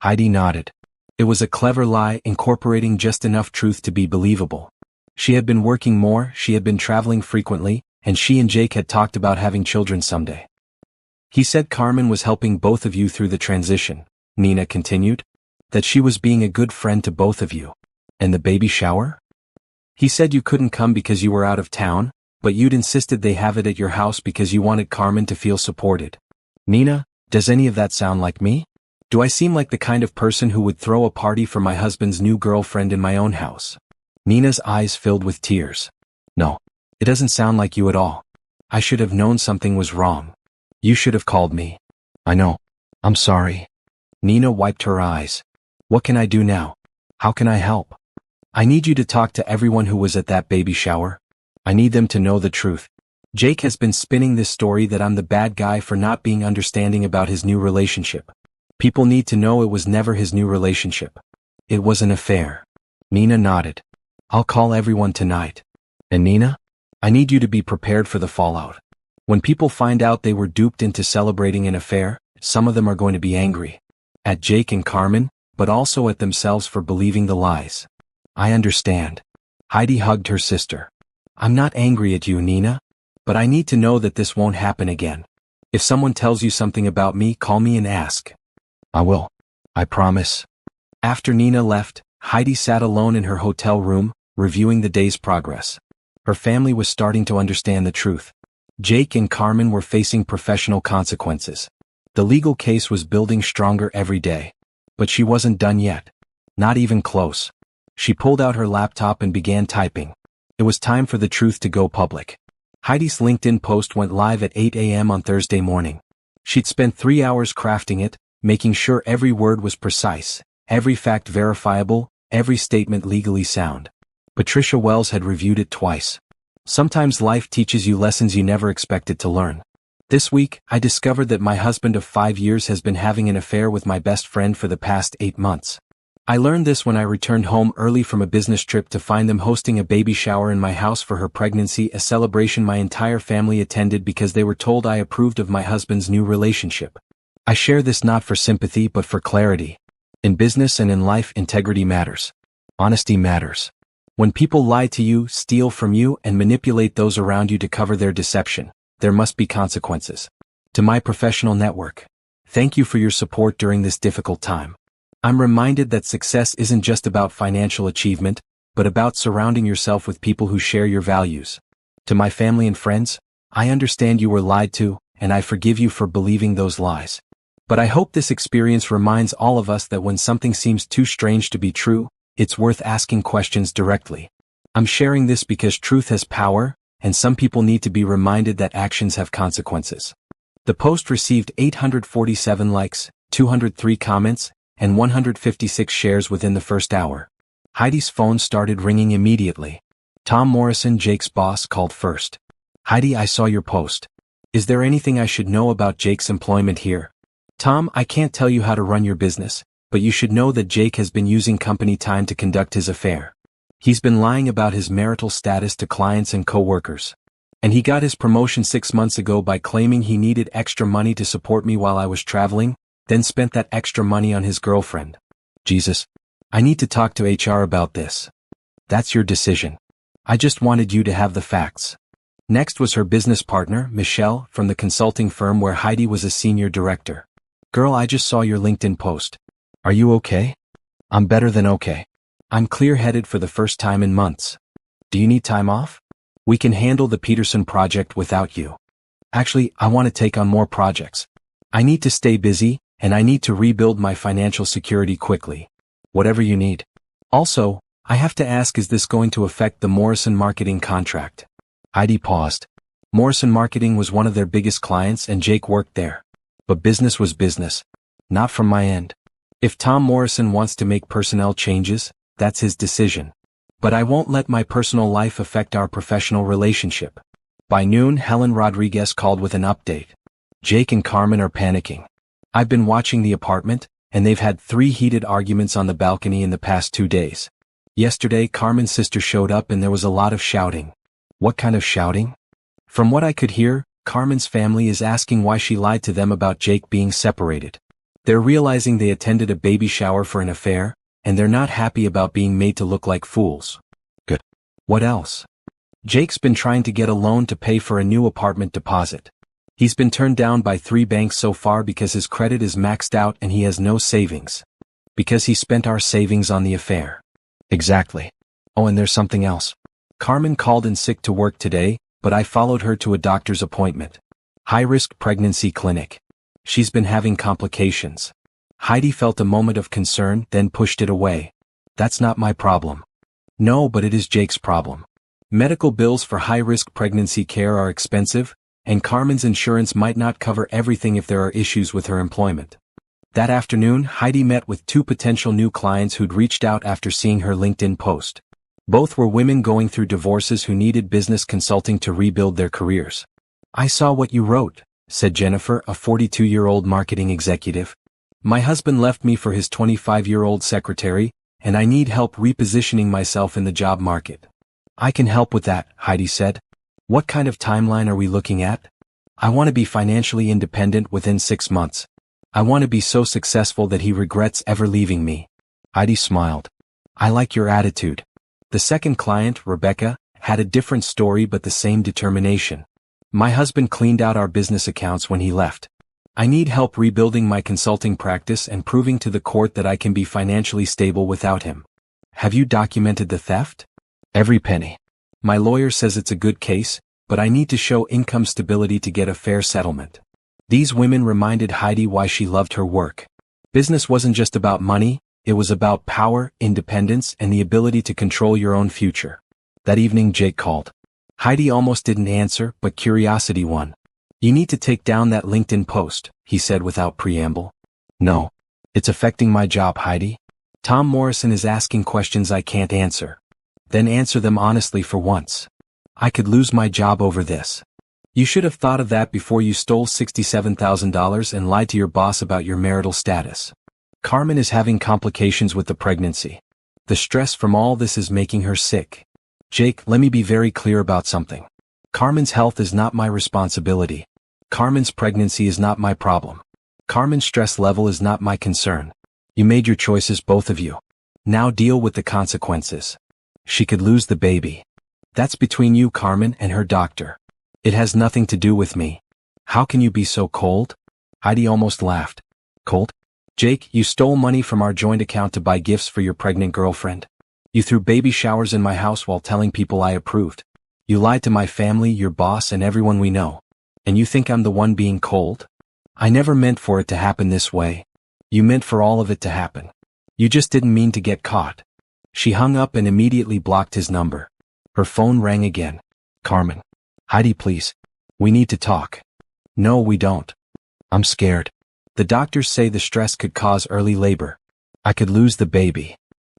Heidi nodded. It was a clever lie incorporating just enough truth to be believable. She had been working more, she had been traveling frequently, and she and Jake had talked about having children someday. He said Carmen was helping both of you through the transition, Nina continued. That she was being a good friend to both of you. And the baby shower? He said you couldn't come because you were out of town, but you'd insisted they have it at your house because you wanted Carmen to feel supported. Nina, does any of that sound like me? Do I seem like the kind of person who would throw a party for my husband's new girlfriend in my own house? Nina's eyes filled with tears. No, it doesn't sound like you at all. I should have known something was wrong. You should have called me. I know. I'm sorry. Nina wiped her eyes. What can I do now? How can I help? I need you to talk to everyone who was at that baby shower. I need them to know the truth. Jake has been spinning this story that I'm the bad guy for not being understanding about his new relationship. People need to know it was never his new relationship. It was an affair. Nina nodded. I'll call everyone tonight. And Nina? I need you to be prepared for the fallout. When people find out they were duped into celebrating an affair, some of them are going to be angry. At Jake and Carmen, but also at themselves for believing the lies. I understand. Heidi hugged her sister. I'm not angry at you, Nina. But I need to know that this won't happen again. If someone tells you something about me, call me and ask. I will. I promise. After Nina left, Heidi sat alone in her hotel room, reviewing the day's progress. Her family was starting to understand the truth. Jake and Carmen were facing professional consequences. The legal case was building stronger every day. But she wasn't done yet. Not even close. She pulled out her laptop and began typing. It was time for the truth to go public. Heidi's LinkedIn post went live at 8 a.m. on Thursday morning. She'd spent 3 hours crafting it, making sure every word was precise, every fact verifiable, every statement legally sound. Patricia Wells had reviewed it twice. Sometimes life teaches you lessons you never expected to learn. This week, I discovered that my husband of 5 years has been having an affair with my best friend for the past 8 months. I learned this when I returned home early from a business trip to find them hosting a baby shower in my house for her pregnancy, a celebration my entire family attended because they were told I approved of my husband's new relationship. I share this not for sympathy but for clarity. In business and in life, integrity matters. Honesty matters. When people lie to you, steal from you, and manipulate those around you to cover their deception, there must be consequences. To my professional network, thank you for your support during this difficult time. I'm reminded that success isn't just about financial achievement, but about surrounding yourself with people who share your values. To my family and friends, I understand you were lied to, and I forgive you for believing those lies. But I hope this experience reminds all of us that when something seems too strange to be true, it's worth asking questions directly. I'm sharing this because truth has power, and some people need to be reminded that actions have consequences. The post received 847 likes, 203 comments, and 156 shares within the first hour. Heidi's phone started ringing immediately. Tom Morrison, Jake's boss, called first. Heidi, I saw your post. Is there anything I should know about Jake's employment here? Tom, I can't tell you how to run your business, but you should know that Jake has been using company time to conduct his affair. He's been lying about his marital status to clients and co-workers. And he got his promotion 6 months ago by claiming he needed extra money to support me while I was traveling, then spent that extra money on his girlfriend. Jesus. I need to talk to HR about this. That's your decision. I just wanted you to have the facts. Next was her business partner, Michelle, from the consulting firm where Heidi was a senior director. Girl, I just saw your LinkedIn post. Are you okay? I'm better than okay. I'm clear-headed for the first time in months. Do you need time off? We can handle the Peterson project without you. Actually, I want to take on more projects. I need to stay busy, and I need to rebuild my financial security quickly. Whatever you need. Also, I have to ask, is this going to affect the Morrison marketing contract? Heidi paused. Morrison Marketing was one of their biggest clients and Jake worked there. But business was business. Not from my end. If Tom Morrison wants to make personnel changes, that's his decision. But I won't let my personal life affect our professional relationship. By noon, Helen Rodriguez called with an update. Jake and Carmen are panicking. I've been watching the apartment, and they've had 3 heated arguments on the balcony in the past 2 days. Yesterday, Carmen's sister showed up and there was a lot of shouting. What kind of shouting? From what I could hear, Carmen's family is asking why she lied to them about Jake being separated. They're realizing they attended a baby shower for an affair, and they're not happy about being made to look like fools. Good. What else? Jake's been trying to get a loan to pay for a new apartment deposit. He's been turned down by 3 banks so far because his credit is maxed out and he has no savings. Because he spent our savings on the affair. Exactly. Oh, and there's something else. Carmen called in sick to work today, but I followed her to a doctor's appointment. High-risk pregnancy clinic. She's been having complications. Heidi felt a moment of concern, then pushed it away. That's not my problem. No, but it is Jake's problem. Medical bills for high-risk pregnancy care are expensive, and Carmen's insurance might not cover everything if there are issues with her employment. That afternoon, Heidi met with 2 potential new clients who'd reached out after seeing her LinkedIn post. Both were women going through divorces who needed business consulting to rebuild their careers. I saw what you wrote, said Jennifer, a 42-year-old marketing executive. My husband left me for his 25-year-old secretary, and I need help repositioning myself in the job market. I can help with that, Heidi said. What kind of timeline are we looking at? I want to be financially independent within 6 months. I want to be so successful that he regrets ever leaving me. Heidi smiled. I like your attitude. The second client, Rebecca, had a different story but the same determination. My husband cleaned out our business accounts when he left. I need help rebuilding my consulting practice and proving to the court that I can be financially stable without him. Have you documented the theft? Every penny. My lawyer says it's a good case, but I need to show income stability to get a fair settlement. These women reminded Heidi why she loved her work. Business wasn't just about money, it was about power, independence, and the ability to control your own future. That evening Jake called. Heidi almost didn't answer, but curiosity won. You need to take down that LinkedIn post, he said without preamble. No. It's affecting my job, Heidi. Tom Morrison is asking questions I can't answer. Then answer them honestly for once. I could lose my job over this. You should have thought of that before you stole $67,000 and lied to your boss about your marital status. Carmen is having complications with the pregnancy. The stress from all this is making her sick. Jake, let me be very clear about something. Carmen's health is not my responsibility. Carmen's pregnancy is not my problem. Carmen's stress level is not my concern. You made your choices, both of you. Now deal with the consequences. She could lose the baby. That's between you, Carmen, and her doctor. It has nothing to do with me. How can you be so cold? Heidi almost laughed. Cold? Jake, you stole money from our joint account to buy gifts for your pregnant girlfriend. You threw baby showers in my house while telling people I approved. You lied to my family, your boss, and everyone we know. And you think I'm the one being cold? I never meant for it to happen this way. You meant for all of it to happen. You just didn't mean to get caught. She hung up and immediately blocked his number. Her phone rang again. Carmen. Heidi, please. We need to talk. No, we don't. I'm scared. The doctors say the stress could cause early labor. I could lose the baby.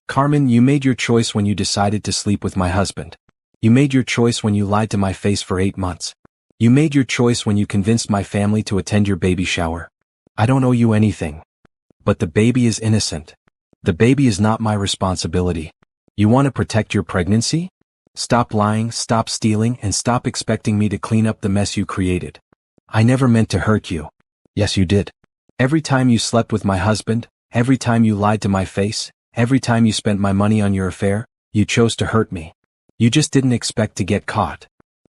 Carmen, you made your choice when you decided to sleep with my husband. You made your choice when you lied to my face for 8 months. You made your choice when you convinced my family to attend your baby shower. I don't owe you anything. But the baby is innocent. The baby is not my responsibility. You want to protect your pregnancy? Stop lying, stop stealing, and stop expecting me to clean up the mess you created. I never meant to hurt you. Yes, you did. Every time you slept with my husband, every time you lied to my face, every time you spent my money on your affair, you chose to hurt me. You just didn't expect to get caught.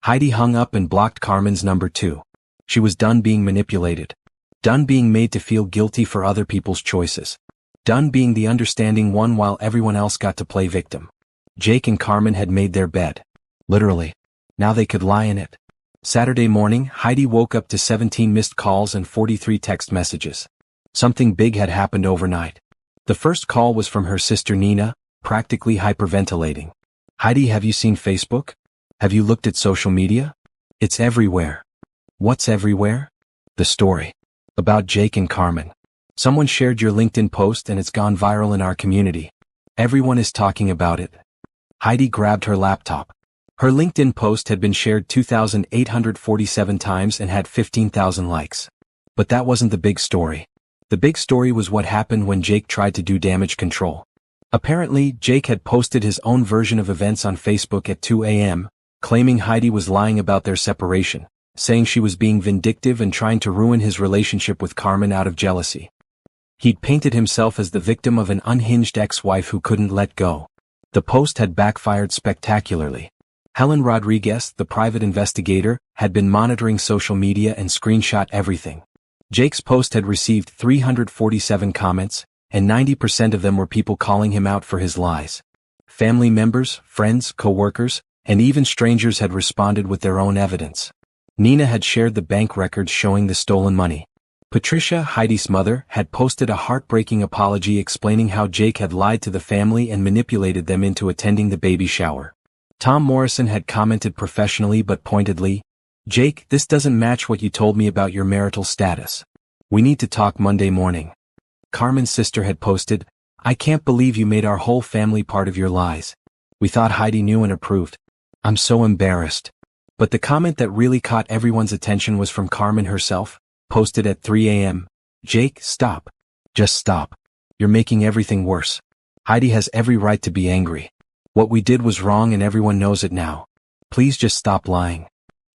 Heidi hung up and blocked Carmen's number too. She was done being manipulated. Done being made to feel guilty for other people's choices. Done being the understanding one while everyone else got to play victim. Jake and Carmen had made their bed. Literally. Now they could lie in it. Saturday morning, Heidi woke up to 17 missed calls and 43 text messages. Something big had happened overnight. The first call was from her sister Nina, practically hyperventilating. Heidi, have you seen Facebook? Have you looked at social media? It's everywhere. What's everywhere? The story. About Jake and Carmen. Someone shared your LinkedIn post and it's gone viral in our community. Everyone is talking about it. Heidi grabbed her laptop. Her LinkedIn post had been shared 2,847 times and had 15,000 likes. But that wasn't the big story. The big story was what happened when Jake tried to do damage control. Apparently, Jake had posted his own version of events on Facebook at 2 a.m., claiming Heidi was lying about their separation, saying she was being vindictive and trying to ruin his relationship with Carmen out of jealousy. He'd painted himself as the victim of an unhinged ex-wife who couldn't let go. The post had backfired spectacularly. Helen Rodriguez, the private investigator, had been monitoring social media and screenshot everything. Jake's post had received 347 comments, and 90% of them were people calling him out for his lies. Family members, friends, co-workers, and even strangers had responded with their own evidence. Nina had shared the bank records showing the stolen money. Patricia, Heidi's mother, had posted a heartbreaking apology explaining how Jake had lied to the family and manipulated them into attending the baby shower. Tom Morrison had commented professionally but pointedly, "Jake, this doesn't match what you told me about your marital status. We need to talk Monday morning." Carmen's sister had posted, "I can't believe you made our whole family part of your lies. We thought Heidi knew and approved. I'm so embarrassed." But the comment that really caught everyone's attention was from Carmen herself, posted at 3 a.m. "Jake, stop. Just stop. You're making everything worse. Heidi has every right to be angry. What we did was wrong and everyone knows it now. Please just stop lying.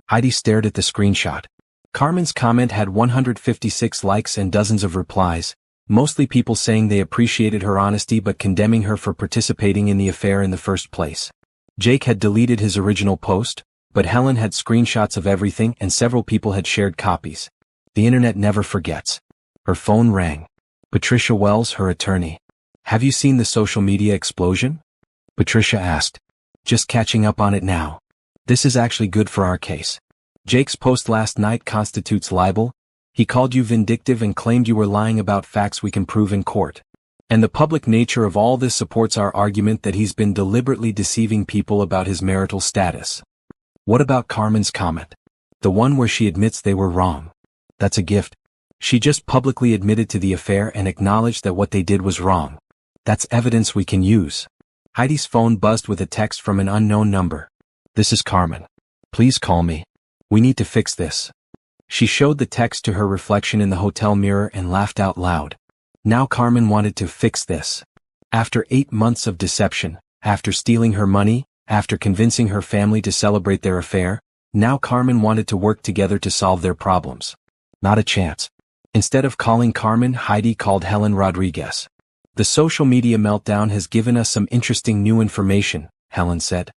Heidi stared at the screenshot. Carmen's comment had 156 likes and dozens of replies, mostly people saying they appreciated her honesty but condemning her for participating in the affair in the first place. Jake had deleted his original post, but Helen had screenshots of everything and several people had shared copies. The internet never forgets. Her phone rang. Patricia Wells, her attorney. Have you seen the social media explosion? Patricia asked. Just catching up on it now. This is actually good for our case. Jake's post last night constitutes libel. He called you vindictive and claimed you were lying about facts we can prove in court. And the public nature of all this supports our argument that he's been deliberately deceiving people about his marital status. What about Carmen's comment? The one where she admits they were wrong. That's a gift. She just publicly admitted to the affair and acknowledged that what they did was wrong. That's evidence we can use. Heidi's phone buzzed with a text from an unknown number. This is Carmen. Please call me. We need to fix this. She showed the text to her reflection in the hotel mirror and laughed out loud. Now Carmen wanted to fix this. After 8 months of deception, after stealing her money, after convincing her family to celebrate their affair, now Carmen wanted to work together to solve their problems. Not a chance. Instead of calling Carmen, Heidi called Helen Rodriguez. The social media meltdown has given us some interesting new information, Helen said.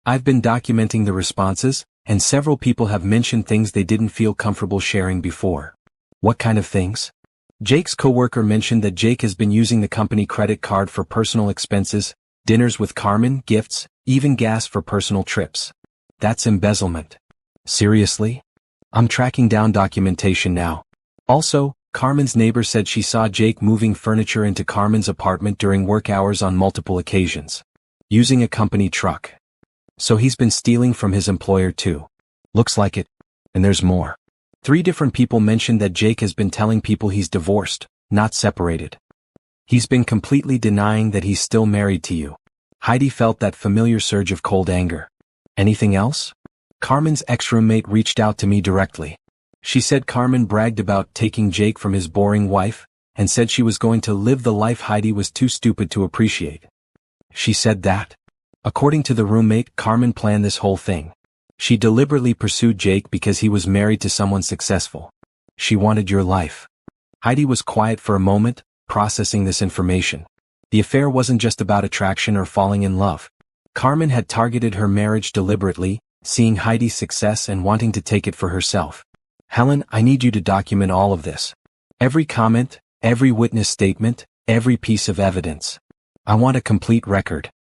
I've been documenting the responses, and several people have mentioned things they didn't feel comfortable sharing before. What kind of things? Jake's coworker mentioned that Jake has been using the company credit card for personal expenses, dinners with Carmen, gifts, even gas for personal trips. That's embezzlement. Seriously? I'm tracking down documentation now. Also, Carmen's neighbor said she saw Jake moving furniture into Carmen's apartment during work hours on multiple occasions. Using a company truck. So he's been stealing from his employer too. Looks like it. And there's more. 3 different people mentioned that Jake has been telling people he's divorced, not separated. He's been completely denying that he's still married to you. Heidi felt that familiar surge of cold anger. Anything else? Carmen's ex-roommate reached out to me directly. She said Carmen bragged about taking Jake from his boring wife, and said she was going to live the life Heidi was too stupid to appreciate. She said that. According to the roommate, Carmen planned this whole thing. She deliberately pursued Jake because he was married to someone successful. She wanted your life. Heidi was quiet for a moment, processing this information. The affair wasn't just about attraction or falling in love. Carmen had targeted her marriage deliberately, seeing Heidi's success and wanting to take it for herself. Helen, I need you to document all of this. Every comment, every witness statement, every piece of evidence. I want a complete record.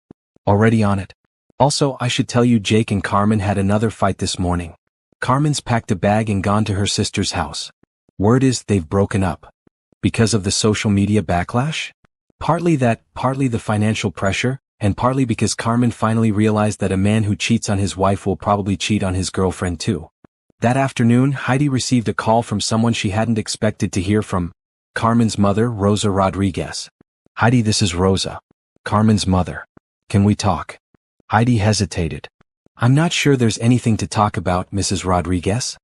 Already on it. Also, I should tell you Jake and Carmen had another fight this morning. Carmen's packed a bag and gone to her sister's house. Word is they've broken up. Because of the social media backlash? Partly that, partly the financial pressure, and partly because Carmen finally realized that a man who cheats on his wife will probably cheat on his girlfriend too. That afternoon, Heidi received a call from someone she hadn't expected to hear from. Carmen's mother, Rosa Rodriguez. Heidi, this is Rosa. Carmen's mother. Can we talk? Heidi hesitated. I'm not sure there's anything to talk about, Mrs. Rodriguez.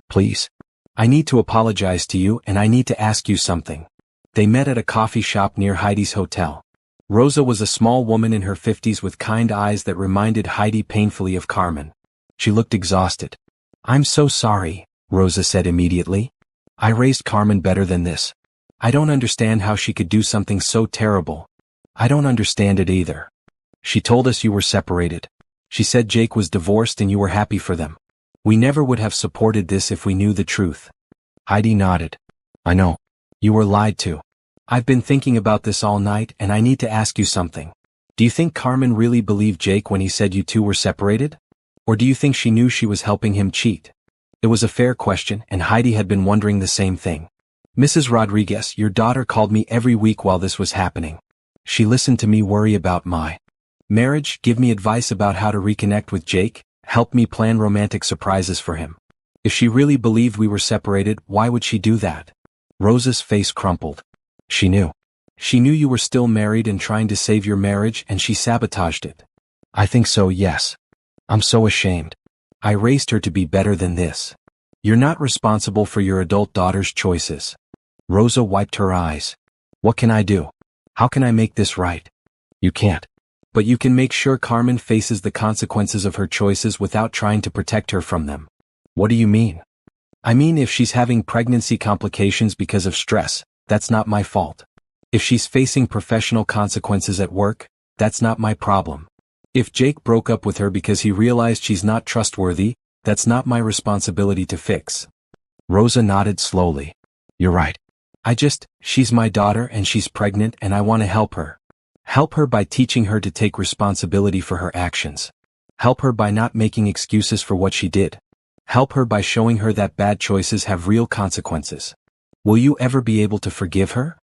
Please. I need to apologize to you and I need to ask you something. They met at a coffee shop near Heidi's hotel. Rosa was a small woman in her 50s with kind eyes that reminded Heidi painfully of Carmen. She looked exhausted. I'm so sorry, Rosa said immediately. I raised Carmen better than this. I don't understand how she could do something so terrible. I don't understand it either. She told us you were separated. She said Jake was divorced and you were happy for them. We never would have supported this if we knew the truth. Heidi nodded. I know. You were lied to. I've been thinking about this all night and I need to ask you something. Do you think Carmen really believed Jake when he said you two were separated? Or do you think she knew she was helping him cheat? It was a fair question and Heidi had been wondering the same thing. Mrs. Rodriguez, your daughter called me every week while this was happening. She listened to me worry about my marriage, give me advice about how to reconnect with Jake, help me plan romantic surprises for him. If she really believed we were separated, why would she do that? Rosa's face crumpled. She knew. She knew you were still married and trying to save your marriage and she sabotaged it. I think so, yes. I'm so ashamed. I raised her to be better than this. You're not responsible for your adult daughter's choices. Rosa wiped her eyes. What can I do? How can I make this right? You can't. But you can make sure Carmen faces the consequences of her choices without trying to protect her from them. What do you mean? I mean, if she's having pregnancy complications because of stress, that's not my fault. If she's facing professional consequences at work, that's not my problem. If Jake broke up with her because he realized she's not trustworthy, that's not my responsibility to fix. Rosa nodded slowly. You're right. She's my daughter and she's pregnant and I want to help her. Help her by teaching her to take responsibility for her actions. Help her by not making excuses for what she did. Help her by showing her that bad choices have real consequences. Will you ever be able to forgive her?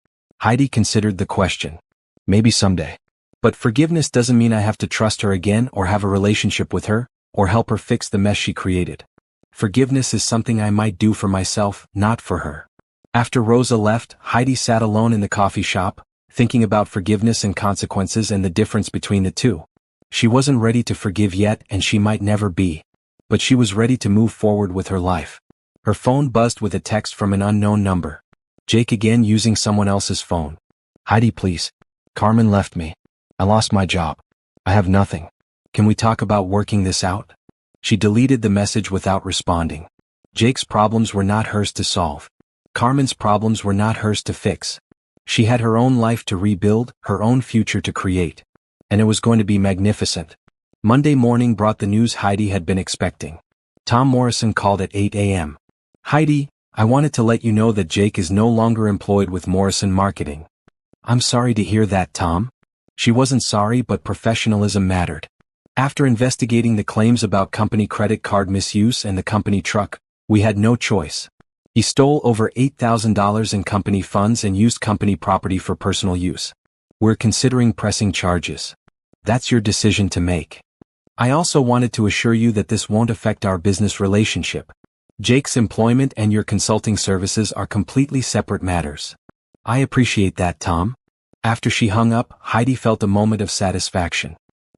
Heidi considered the question. Maybe someday. But forgiveness doesn't mean I have to trust her again or have a relationship with her, or help her fix the mess she created. Forgiveness is something I might do for myself, not for her. After Rosa left, Heidi sat alone in the coffee shop, thinking about forgiveness and consequences and the difference between the two. She wasn't ready to forgive yet and she might never be. But she was ready to move forward with her life. Her phone buzzed with a text from an unknown number. Jake again using someone else's phone. Heidi, please. Carmen left me. I lost my job. I have nothing. Can we talk about working this out? She deleted the message without responding. Jake's problems were not hers to solve. Carmen's problems were not hers to fix. She had her own life to rebuild, her own future to create. And it was going to be magnificent. Monday morning brought the news Heidi had been expecting. Tom Morrison called at 8 a.m. Heidi, I wanted to let you know that Jake is no longer employed with Morrison Marketing. I'm sorry to hear that, Tom. She wasn't sorry, but professionalism mattered. After investigating the claims about company credit card misuse and the company truck, we had no choice. He stole over $8,000 in company funds and used company property for personal use. We're considering pressing charges. That's your decision to make. I also wanted to assure you that this won't affect our business relationship. Jake's employment and your consulting services are completely separate matters. I appreciate that, Tom. After she hung up, Heidi felt a moment of satisfaction.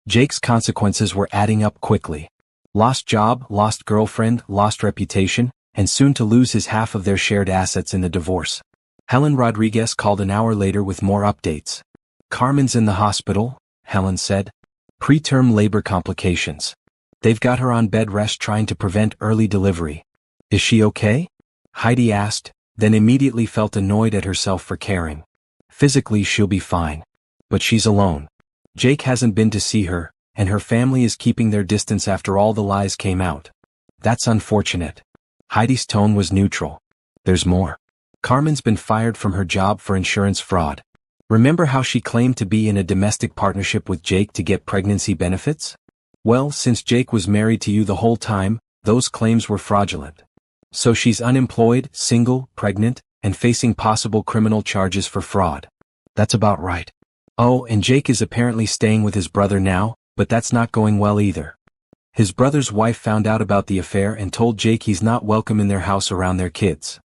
Jake's consequences were adding up quickly. Lost job, lost girlfriend, lost reputation, and soon to lose his half of their shared assets in the divorce. Helen Rodriguez called an hour later with more updates. Carmen's in the hospital, Helen said. Preterm labor complications. They've got her on bed rest trying to prevent early delivery. Is she okay? Heidi asked, then immediately felt annoyed at herself for caring. Physically she'll be fine. But she's alone. Jake hasn't been to see her, and her family is keeping their distance after all the lies came out. That's unfortunate. Heidi's tone was neutral. There's more. Carmen's been fired from her job for insurance fraud. Remember how she claimed to be in a domestic partnership with Jake to get pregnancy benefits? Well, since Jake was married to you the whole time, those claims were fraudulent. So she's unemployed, single, pregnant, and facing possible criminal charges for fraud. That's about right. Oh, and Jake is apparently staying with his brother now, but that's not going well either. His brother's wife found out about the affair and told Jake he's not welcome in their house around their kids.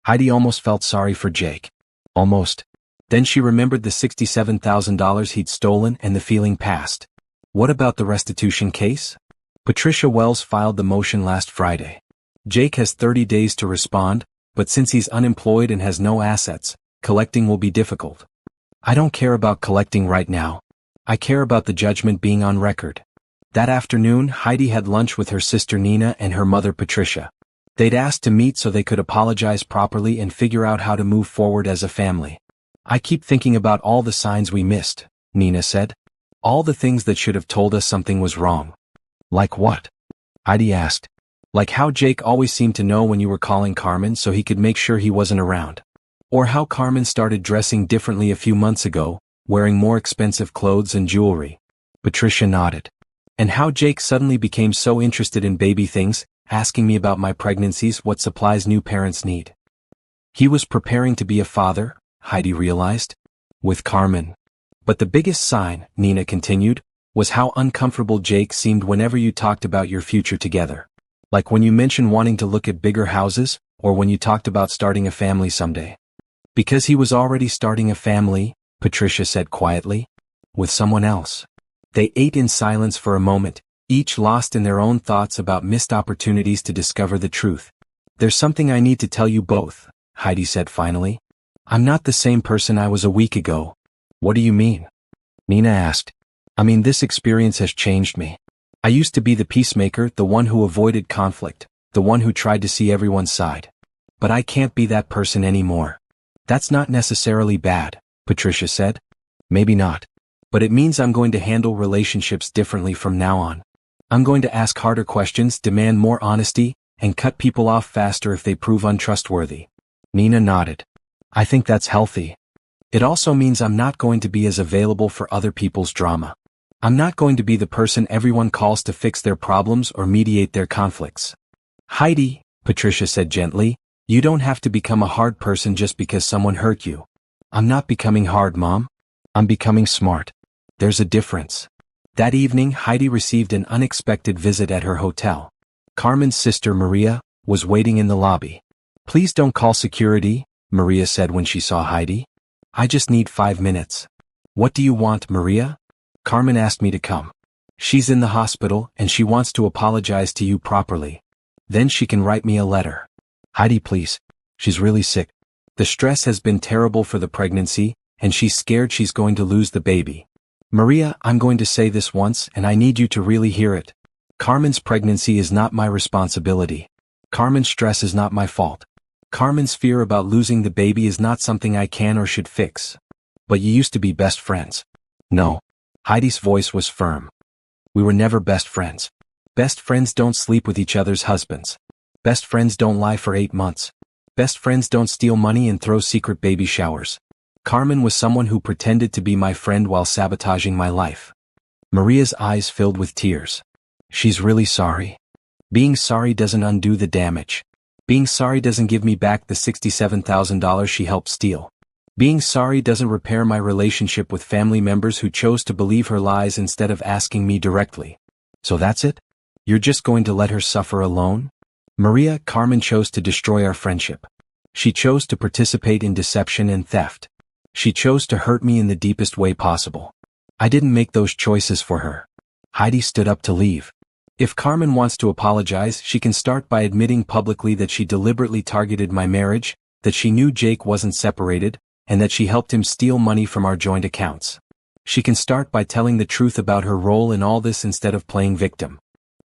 Heidi almost felt sorry for Jake. Almost. Then she remembered the $67,000 he'd stolen and the feeling passed. What about the restitution case? Patricia Wells filed the motion last Friday. Jake has 30 days to respond, but since he's unemployed and has no assets, collecting will be difficult. I don't care about collecting right now. I care about the judgment being on record. That afternoon, Heidi had lunch with her sister Nina and her mother Patricia. They'd asked to meet so they could apologize properly and figure out how to move forward as a family. I keep thinking about all the signs we missed, Nina said. All the things that should have told us something was wrong. Like what? Heidi asked. Like how Jake always seemed to know when you were calling Carmen so he could make sure he wasn't around. Or how Carmen started dressing differently a few months ago, wearing more expensive clothes and jewelry. Patricia nodded. And how Jake suddenly became so interested in baby things, asking me about my pregnancies, what supplies new parents need. He was preparing to be a father, Heidi realized. With Carmen. But the biggest sign, Nina continued, was how uncomfortable Jake seemed whenever you talked about your future together. Like when you mentioned wanting to look at bigger houses, or when you talked about starting a family someday. Because he was already starting a family, Patricia said quietly. With someone else. They ate in silence for a moment, each lost in their own thoughts about missed opportunities to discover the truth. There's something I need to tell you both, Heidi said finally. I'm not the same person I was a week ago. What do you mean? Nina asked. I mean, this experience has changed me. I used to be the peacemaker, the one who avoided conflict, the one who tried to see everyone's side. But I can't be that person anymore. That's not necessarily bad, Patricia said. Maybe not. But it means I'm going to handle relationships differently from now on. I'm going to ask harder questions, demand more honesty, and cut people off faster if they prove untrustworthy. Nina nodded. I think that's healthy. It also means I'm not going to be as available for other people's drama. I'm not going to be the person everyone calls to fix their problems or mediate their conflicts. Heidi, Patricia said gently, you don't have to become a hard person just because someone hurt you. I'm not becoming hard, Mom. I'm becoming smart. There's a difference. That evening, Heidi received an unexpected visit at her hotel. Carmen's sister, Maria, was waiting in the lobby. Please don't call security, Maria said when she saw Heidi. I just need 5 minutes. What do you want, Maria? Carmen asked me to come. She's in the hospital and she wants to apologize to you properly. Then she can write me a letter. Heidi, please. She's really sick. The stress has been terrible for the pregnancy, and she's scared she's going to lose the baby. Maria, I'm going to say this once and I need you to really hear it. Carmen's pregnancy is not my responsibility. Carmen's stress is not my fault. Carmen's fear about losing the baby is not something I can or should fix. But you used to be best friends. No. Heidi's voice was firm. We were never best friends. Best friends don't sleep with each other's husbands. Best friends don't lie for 8 months. Best friends don't steal money and throw secret baby showers. Carmen was someone who pretended to be my friend while sabotaging my life. Maria's eyes filled with tears. She's really sorry. Being sorry doesn't undo the damage. Being sorry doesn't give me back the $67,000 she helped steal. Being sorry doesn't repair my relationship with family members who chose to believe her lies instead of asking me directly. So that's it? You're just going to let her suffer alone? Maria, Carmen chose to destroy our friendship. She chose to participate in deception and theft. She chose to hurt me in the deepest way possible. I didn't make those choices for her. Heidi stood up to leave. If Carmen wants to apologize, she can start by admitting publicly that she deliberately targeted my marriage, that she knew Jake wasn't separated, and that she helped him steal money from our joint accounts. She can start by telling the truth about her role in all this instead of playing victim.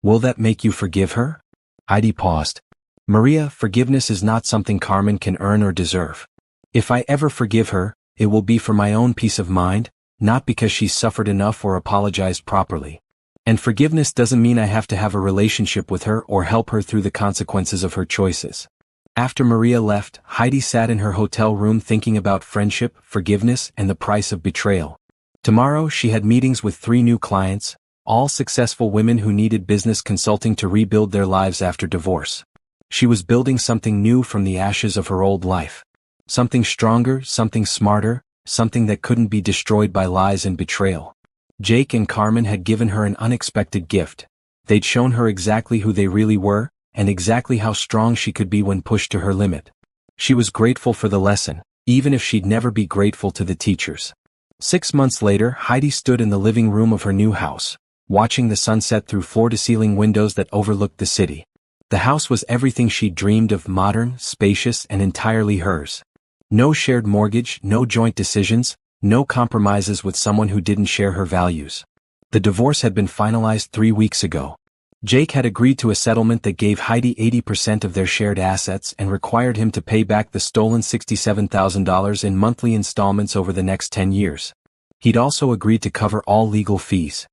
Will that make you forgive her? Heidi paused. Maria, forgiveness is not something Carmen can earn or deserve. If I ever forgive her, it will be for my own peace of mind, not because she's suffered enough or apologized properly. And forgiveness doesn't mean I have to have a relationship with her or help her through the consequences of her choices. After Maria left, Heidi sat in her hotel room thinking about friendship, forgiveness, and the price of betrayal. Tomorrow she had meetings with 3 new clients, all successful women who needed business consulting to rebuild their lives after divorce. She was building something new from the ashes of her old life. Something stronger, something smarter, something that couldn't be destroyed by lies and betrayal. Jake and Carmen had given her an unexpected gift. They'd shown her exactly who they really were, and exactly how strong she could be when pushed to her limit. She was grateful for the lesson, even if she'd never be grateful to the teachers. 6 months later, Heidi stood in the living room of her new house, watching the sunset through floor-to-ceiling windows that overlooked the city. The house was everything she'd dreamed of, modern, spacious, and entirely hers. No shared mortgage, no joint decisions, no compromises with someone who didn't share her values. The divorce had been finalized 3 weeks ago. Jake had agreed to a settlement that gave Heidi 80% of their shared assets and required him to pay back the stolen $67,000 in monthly installments over the next 10 years. He'd also agreed to cover all legal fees.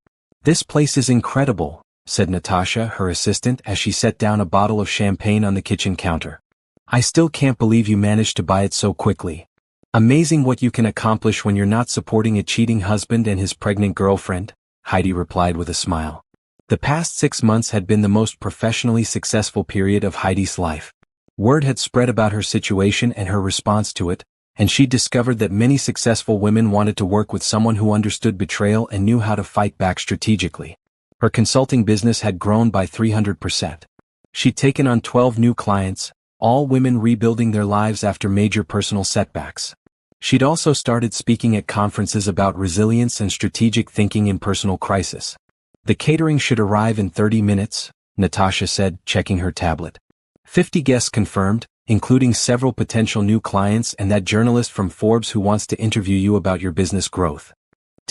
"This place is incredible," said Natasha, her assistant, as she set down a bottle of champagne on the kitchen counter. "I still can't believe you managed to buy it so quickly. Amazing what you can accomplish when you're not supporting a cheating husband and his pregnant girlfriend," Heidi replied with a smile. The past 6 months had been the most professionally successful period of Heidi's life. Word had spread about her situation and her response to it, and she discovered that many successful women wanted to work with someone who understood betrayal and knew how to fight back strategically. Her consulting business had grown by 300%. She'd taken on 12 new clients, all women rebuilding their lives after major personal setbacks. She'd also started speaking at conferences about resilience and strategic thinking in personal crisis. "The catering should arrive in 30 minutes, Natasha said, checking her tablet. 50 guests confirmed, including several potential new clients and that journalist from Forbes who wants to interview you about your business growth.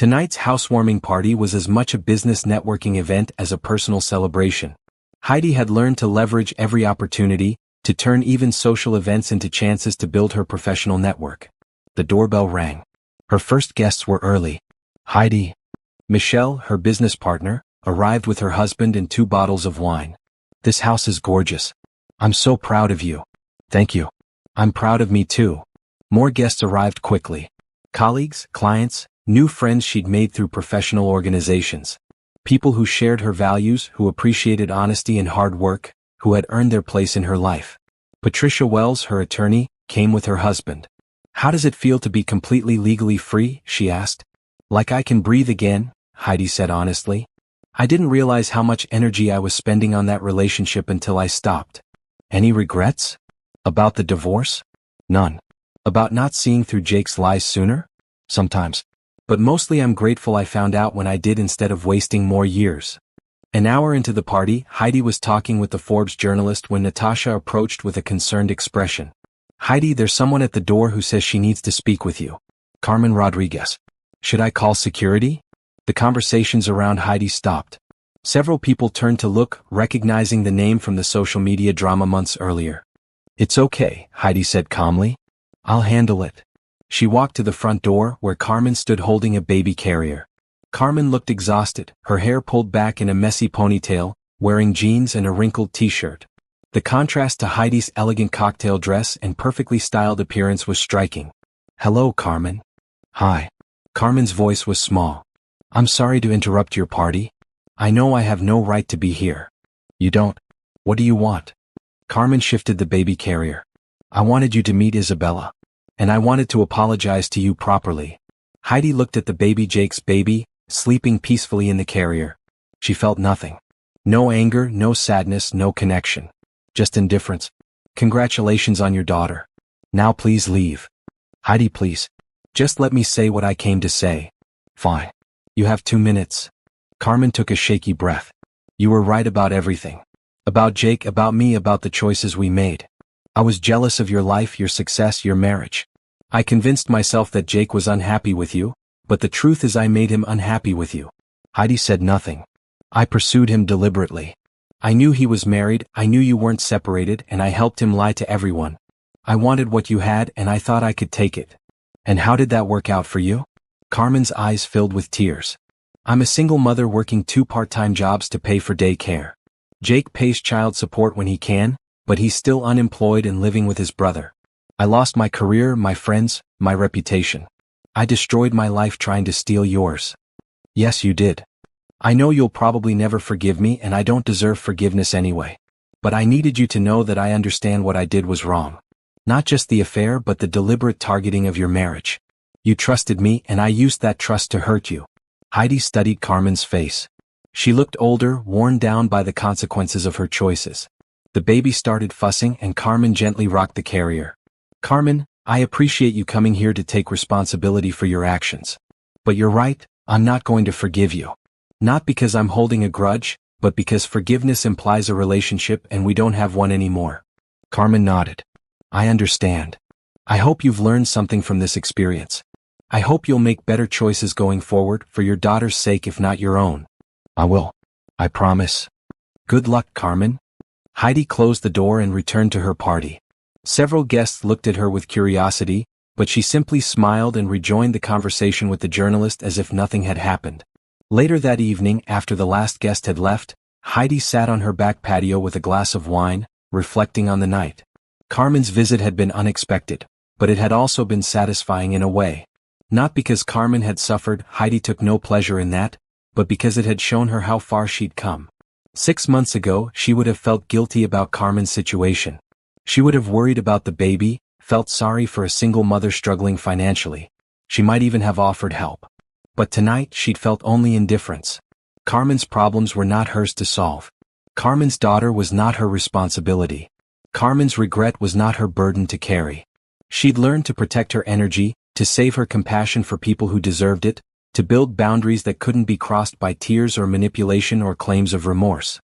Tonight's housewarming party was as much a business networking event as a personal celebration. Heidi had learned to leverage every opportunity, to turn even social events into chances to build her professional network. The doorbell rang. Her first guests were early. Heidi. Michelle, her business partner, arrived with her husband and 2 bottles of wine. This house is gorgeous. I'm so proud of you. Thank you. I'm proud of me too. More guests arrived quickly. Colleagues, clients, new friends she'd made through professional organizations. People who shared her values, who appreciated honesty and hard work, who had earned their place in her life. Patricia Wells, her attorney, came with her husband. How does it feel to be completely legally free? She asked. Like I can breathe again, Heidi said honestly. I didn't realize how much energy I was spending on that relationship until I stopped. Any regrets? About the divorce? None. About not seeing through Jake's lies sooner? Sometimes. But mostly I'm grateful I found out when I did instead of wasting more years. An hour into the party, Heidi was talking with the Forbes journalist when Natasha approached with a concerned expression. Heidi, there's someone at the door who says she needs to speak with you. Carmen Rodriguez. Should I call security? The conversations around Heidi stopped. Several people turned to look, recognizing the name from the social media drama months earlier. It's okay, Heidi said calmly. I'll handle it. She walked to the front door, where Carmen stood holding a baby carrier. Carmen looked exhausted, her hair pulled back in a messy ponytail, wearing jeans and a wrinkled t-shirt. The contrast to Heidi's elegant cocktail dress and perfectly styled appearance was striking. Hello, Carmen. Hi. Carmen's voice was small. I'm sorry to interrupt your party. I know I have no right to be here. You don't? What do you want? Carmen shifted the baby carrier. I wanted you to meet Isabella. And I wanted to apologize to you properly. Heidi looked at the baby Jake's baby, sleeping peacefully in the carrier. She felt nothing. No anger, no sadness, no connection. Just indifference. Congratulations on your daughter. Now please leave. Heidi, please. Just let me say what I came to say. Fine. You have 2 minutes. Carmen took a shaky breath. You were right about everything. About Jake, about me, about the choices we made. I was jealous of your life, your success, your marriage. I convinced myself that Jake was unhappy with you, but the truth is I made him unhappy with you. Heidi said nothing. I pursued him deliberately. I knew he was married, I knew you weren't separated, and I helped him lie to everyone. I wanted what you had and I thought I could take it. And how did that work out for you? Carmen's eyes filled with tears. I'm a single mother working 2 part-time jobs to pay for daycare. Jake pays child support when he can, but he's still unemployed and living with his brother. I lost my career, my friends, my reputation. I destroyed my life trying to steal yours. Yes, you did. I know you'll probably never forgive me and I don't deserve forgiveness anyway. But I needed you to know that I understand what I did was wrong. Not just the affair but the deliberate targeting of your marriage. You trusted me and I used that trust to hurt you. Heidi studied Carmen's face. She looked older, worn down by the consequences of her choices. The baby started fussing and Carmen gently rocked the carrier. Carmen, I appreciate you coming here to take responsibility for your actions. But you're right, I'm not going to forgive you. Not because I'm holding a grudge, but because forgiveness implies a relationship and we don't have one anymore. Carmen nodded. I understand. I hope you've learned something from this experience. I hope you'll make better choices going forward for your daughter's sake if not your own. I will. I promise. Good luck, Carmen. Heidi closed the door and returned to her party. Several guests looked at her with curiosity, but she simply smiled and rejoined the conversation with the journalist as if nothing had happened. Later that evening, after the last guest had left, Heidi sat on her back patio with a glass of wine, reflecting on the night. Carmen's visit had been unexpected, but it had also been satisfying in a way. Not because Carmen had suffered, Heidi took no pleasure in that, but because it had shown her how far she'd come. 6 months ago, she would have felt guilty about Carmen's situation. She would have worried about the baby, felt sorry for a single mother struggling financially. She might even have offered help. But tonight, she'd felt only indifference. Carmen's problems were not hers to solve. Carmen's daughter was not her responsibility. Carmen's regret was not her burden to carry. She'd learned to protect her energy, to save her compassion for people who deserved it, to build boundaries that couldn't be crossed by tears or manipulation or claims of remorse.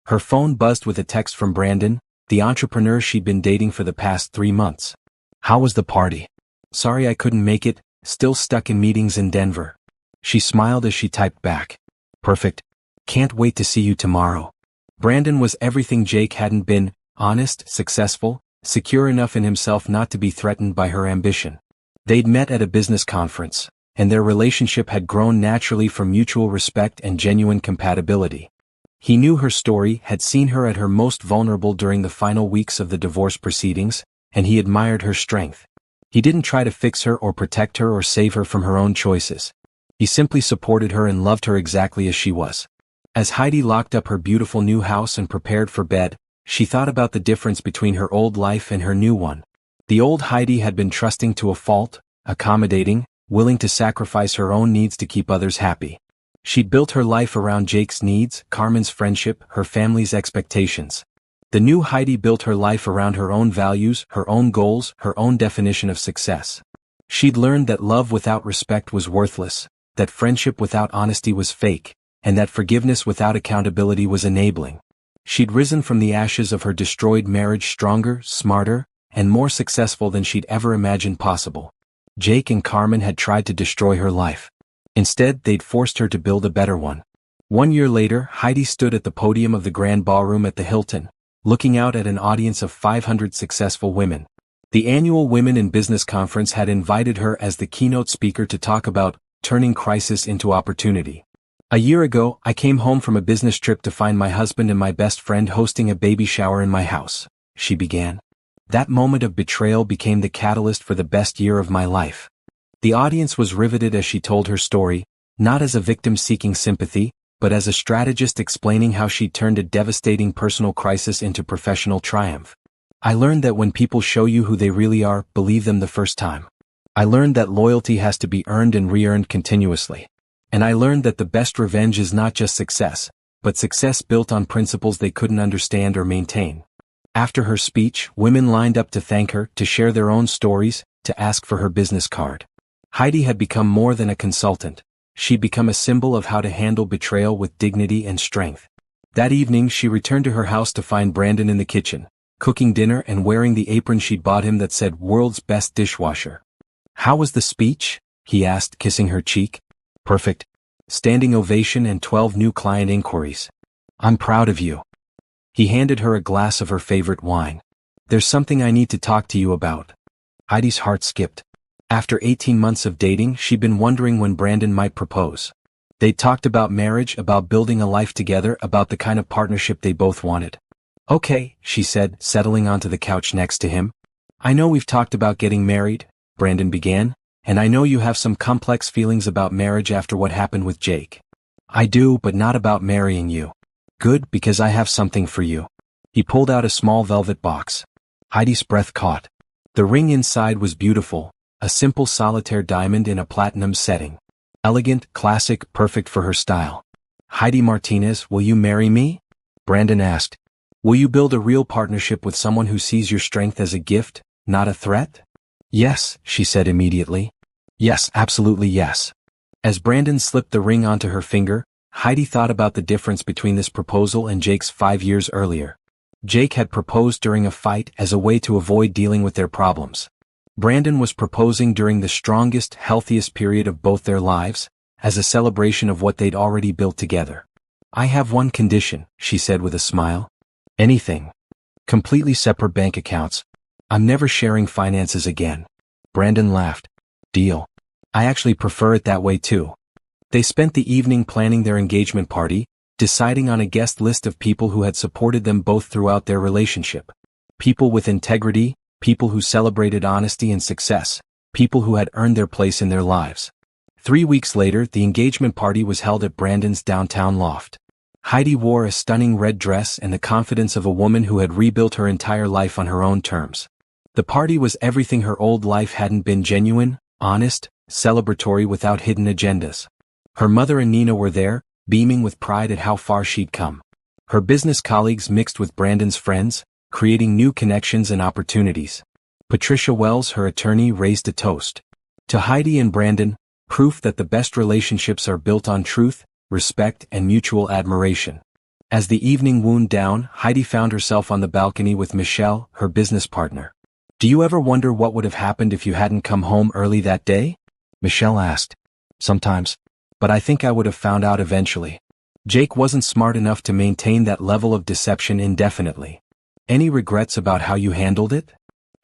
Her phone buzzed with a text from Brandon, the entrepreneur she'd been dating for the past 3 months. How was the party? Sorry I couldn't make it, still stuck in meetings in Denver. She smiled as she typed back. Perfect. Can't wait to see you tomorrow. Brandon was everything Jake hadn't been: honest, successful, secure enough in himself not to be threatened by her ambition. They'd met at a business conference, and their relationship had grown naturally from mutual respect and genuine compatibility. He knew her story, had seen her at her most vulnerable during the final weeks of the divorce proceedings, and he admired her strength. He didn't try to fix her or protect her or save her from her own choices. He simply supported her and loved her exactly as she was. As Heidi locked up her beautiful new house and prepared for bed, she thought about the difference between her old life and her new one. The old Heidi had been trusting to a fault, accommodating, willing to sacrifice her own needs to keep others happy. She'd built her life around Jake's needs, Carmen's friendship, her family's expectations. The new Heidi built her life around her own values, her own goals, her own definition of success. She'd learned that love without respect was worthless, that friendship without honesty was fake, and that forgiveness without accountability was enabling. She'd risen from the ashes of her destroyed marriage stronger, smarter, and more successful than she'd ever imagined possible. Jake and Carmen had tried to destroy her life. Instead, they'd forced her to build a better one. 1 year later, Heidi stood at the podium of the Grand Ballroom at the Hilton, looking out at an audience of 500 successful women. The annual Women in Business Conference had invited her as the keynote speaker to talk about turning crisis into opportunity. A year ago, I came home from a business trip to find my husband and my best friend hosting a baby shower in my house, she began. That moment of betrayal became the catalyst for the best year of my life. The audience was riveted as she told her story, not as a victim seeking sympathy, but as a strategist explaining how she turned a devastating personal crisis into professional triumph. I learned that when people show you who they really are, believe them the first time. I learned that loyalty has to be earned and re-earned continuously. And I learned that the best revenge is not just success, but success built on principles they couldn't understand or maintain. After her speech, women lined up to thank her, to share their own stories, to ask for her business card. Heidi had become more than a consultant. She'd become a symbol of how to handle betrayal with dignity and strength. That evening, she returned to her house to find Brandon in the kitchen, cooking dinner and wearing the apron she'd bought him that said "World's Best Dishwasher." "How was the speech?" he asked, kissing her cheek. "Perfect. Standing ovation and 12 new client inquiries. I'm proud of you." He handed her a glass of her favorite wine. "There's something I need to talk to you about." Heidi's heart skipped. After 18 months of dating, she'd been wondering when Brandon might propose. They'd talked about marriage, about building a life together, about the kind of partnership they both wanted. "Okay," she said, settling onto the couch next to him. "I know we've talked about getting married," Brandon began, "and I know you have some complex feelings about marriage after what happened with Jake." "I do, but not about marrying you." "Good, because I have something for you." He pulled out a small velvet box. Heidi's breath caught. The ring inside was beautiful, a simple solitaire diamond in a platinum setting. Elegant, classic, perfect for her style. "Heidi Martinez, will you marry me?" Brandon asked. "Will you build a real partnership with someone who sees your strength as a gift, not a threat?" "Yes," she said immediately. "Yes, absolutely yes." As Brandon slipped the ring onto her finger, Heidi thought about the difference between this proposal and Jake's 5 years earlier. Jake had proposed during a fight as a way to avoid dealing with their problems. Brandon was proposing during the strongest, healthiest period of both their lives, as a celebration of what they'd already built together. "I have one condition," she said with a smile. "Anything. Completely separate bank accounts. I'm never sharing finances again." Brandon laughed. "Deal. I actually prefer it that way too." They spent the evening planning their engagement party, deciding on a guest list of people who had supported them both throughout their relationship. People with integrity, people who celebrated honesty and success, people who had earned their place in their lives. 3 weeks later, the engagement party was held at Brandon's downtown loft. Heidi wore a stunning red dress and the confidence of a woman who had rebuilt her entire life on her own terms. The party was everything her old life hadn't been: genuine, honest, celebratory without hidden agendas. Her mother and Nina were there, beaming with pride at how far she'd come. Her business colleagues mixed with Brandon's friends, creating new connections and opportunities. Patricia Wells, her attorney, raised a toast. To Heidi and Brandon, proof that the best relationships are built on truth, respect, and mutual admiration. As the evening wound down, Heidi found herself on the balcony with Michelle, her business partner. "Do you ever wonder what would have happened if you hadn't come home early that day?" Michelle asked. "Sometimes. But I think I would have found out eventually. Jake wasn't smart enough to maintain that level of deception indefinitely. Any regrets about how you handled it?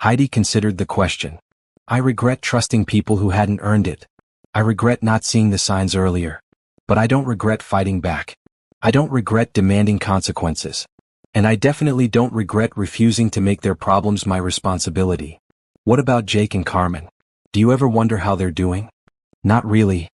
Heidi considered the question. I regret trusting people who hadn't earned it. I regret not seeing the signs earlier. But I don't regret fighting back. I don't regret demanding consequences. And I definitely don't regret refusing to make their problems my responsibility. What about Jake and Carmen? Do you ever wonder how they're doing? Not really.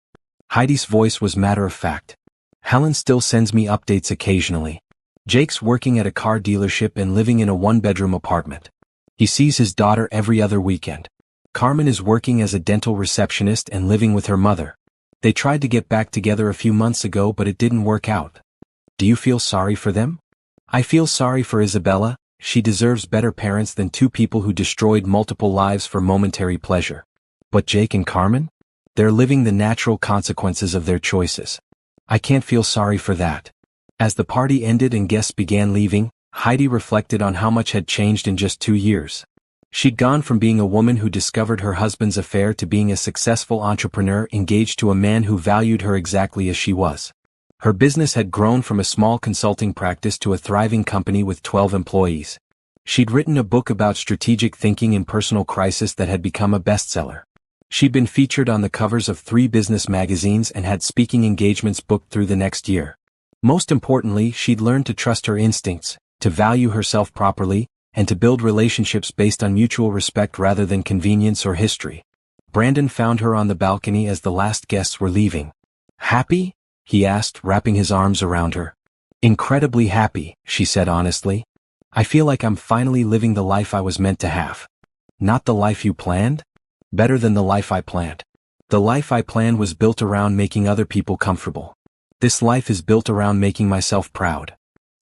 Heidi's voice was matter of fact. Helen still sends me updates occasionally. Jake's working at a car dealership and living in a one-bedroom apartment. He sees his daughter every other weekend. Carmen is working as a dental receptionist and living with her mother. They tried to get back together a few months ago, but it didn't work out. Do you feel sorry for them? I feel sorry for Isabella. She deserves better parents than two people who destroyed multiple lives for momentary pleasure. But Jake and Carmen? They're living the natural consequences of their choices. I can't feel sorry for that. As the party ended and guests began leaving, Heidi reflected on how much had changed in just 2 years. She'd gone from being a woman who discovered her husband's affair to being a successful entrepreneur engaged to a man who valued her exactly as she was. Her business had grown from a small consulting practice to a thriving company with 12 employees. She'd written a book about strategic thinking in personal crisis that had become a bestseller. She'd been featured on the covers of 3 business magazines and had speaking engagements booked through the next year. Most importantly, she'd learned to trust her instincts, to value herself properly, and to build relationships based on mutual respect rather than convenience or history. Brandon found her on the balcony as the last guests were leaving. Happy? He asked, wrapping his arms around her. Incredibly happy, she said honestly. I feel like I'm finally living the life I was meant to have. Not the life you planned? Better than the life I planned. The life I planned was built around making other people comfortable. This life is built around making myself proud.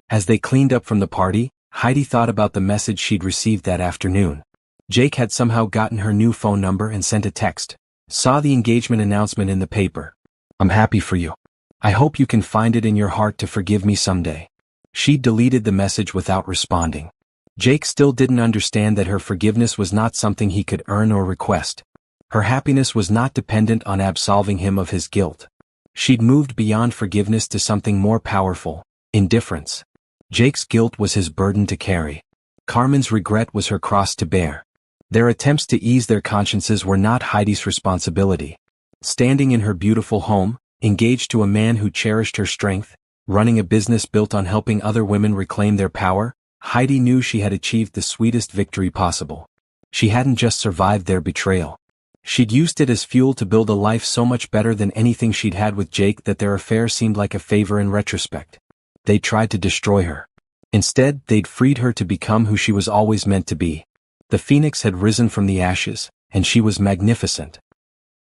As they cleaned up from the party, Heidi thought about the message she'd received that afternoon. Jake had somehow gotten her new phone number and sent a text. Saw the engagement announcement in the paper. I'm happy for you. I hope you can find it in your heart to forgive me someday. She deleted the message without responding. Jake still didn't understand that her forgiveness was not something he could earn or request. Her happiness was not dependent on absolving him of his guilt. She'd moved beyond forgiveness to something more powerful: indifference. Jake's guilt was his burden to carry. Carmen's regret was her cross to bear. Their attempts to ease their consciences were not Heidi's responsibility. Standing in her beautiful home, engaged to a man who cherished her strength, running a business built on helping other women reclaim their power, Heidi knew she had achieved the sweetest victory possible. She hadn't just survived their betrayal. She'd used it as fuel to build a life so much better than anything she'd had with Jake that their affair seemed like a favor in retrospect. They tried to destroy her. Instead, they'd freed her to become who she was always meant to be. The phoenix had risen from the ashes, and she was magnificent.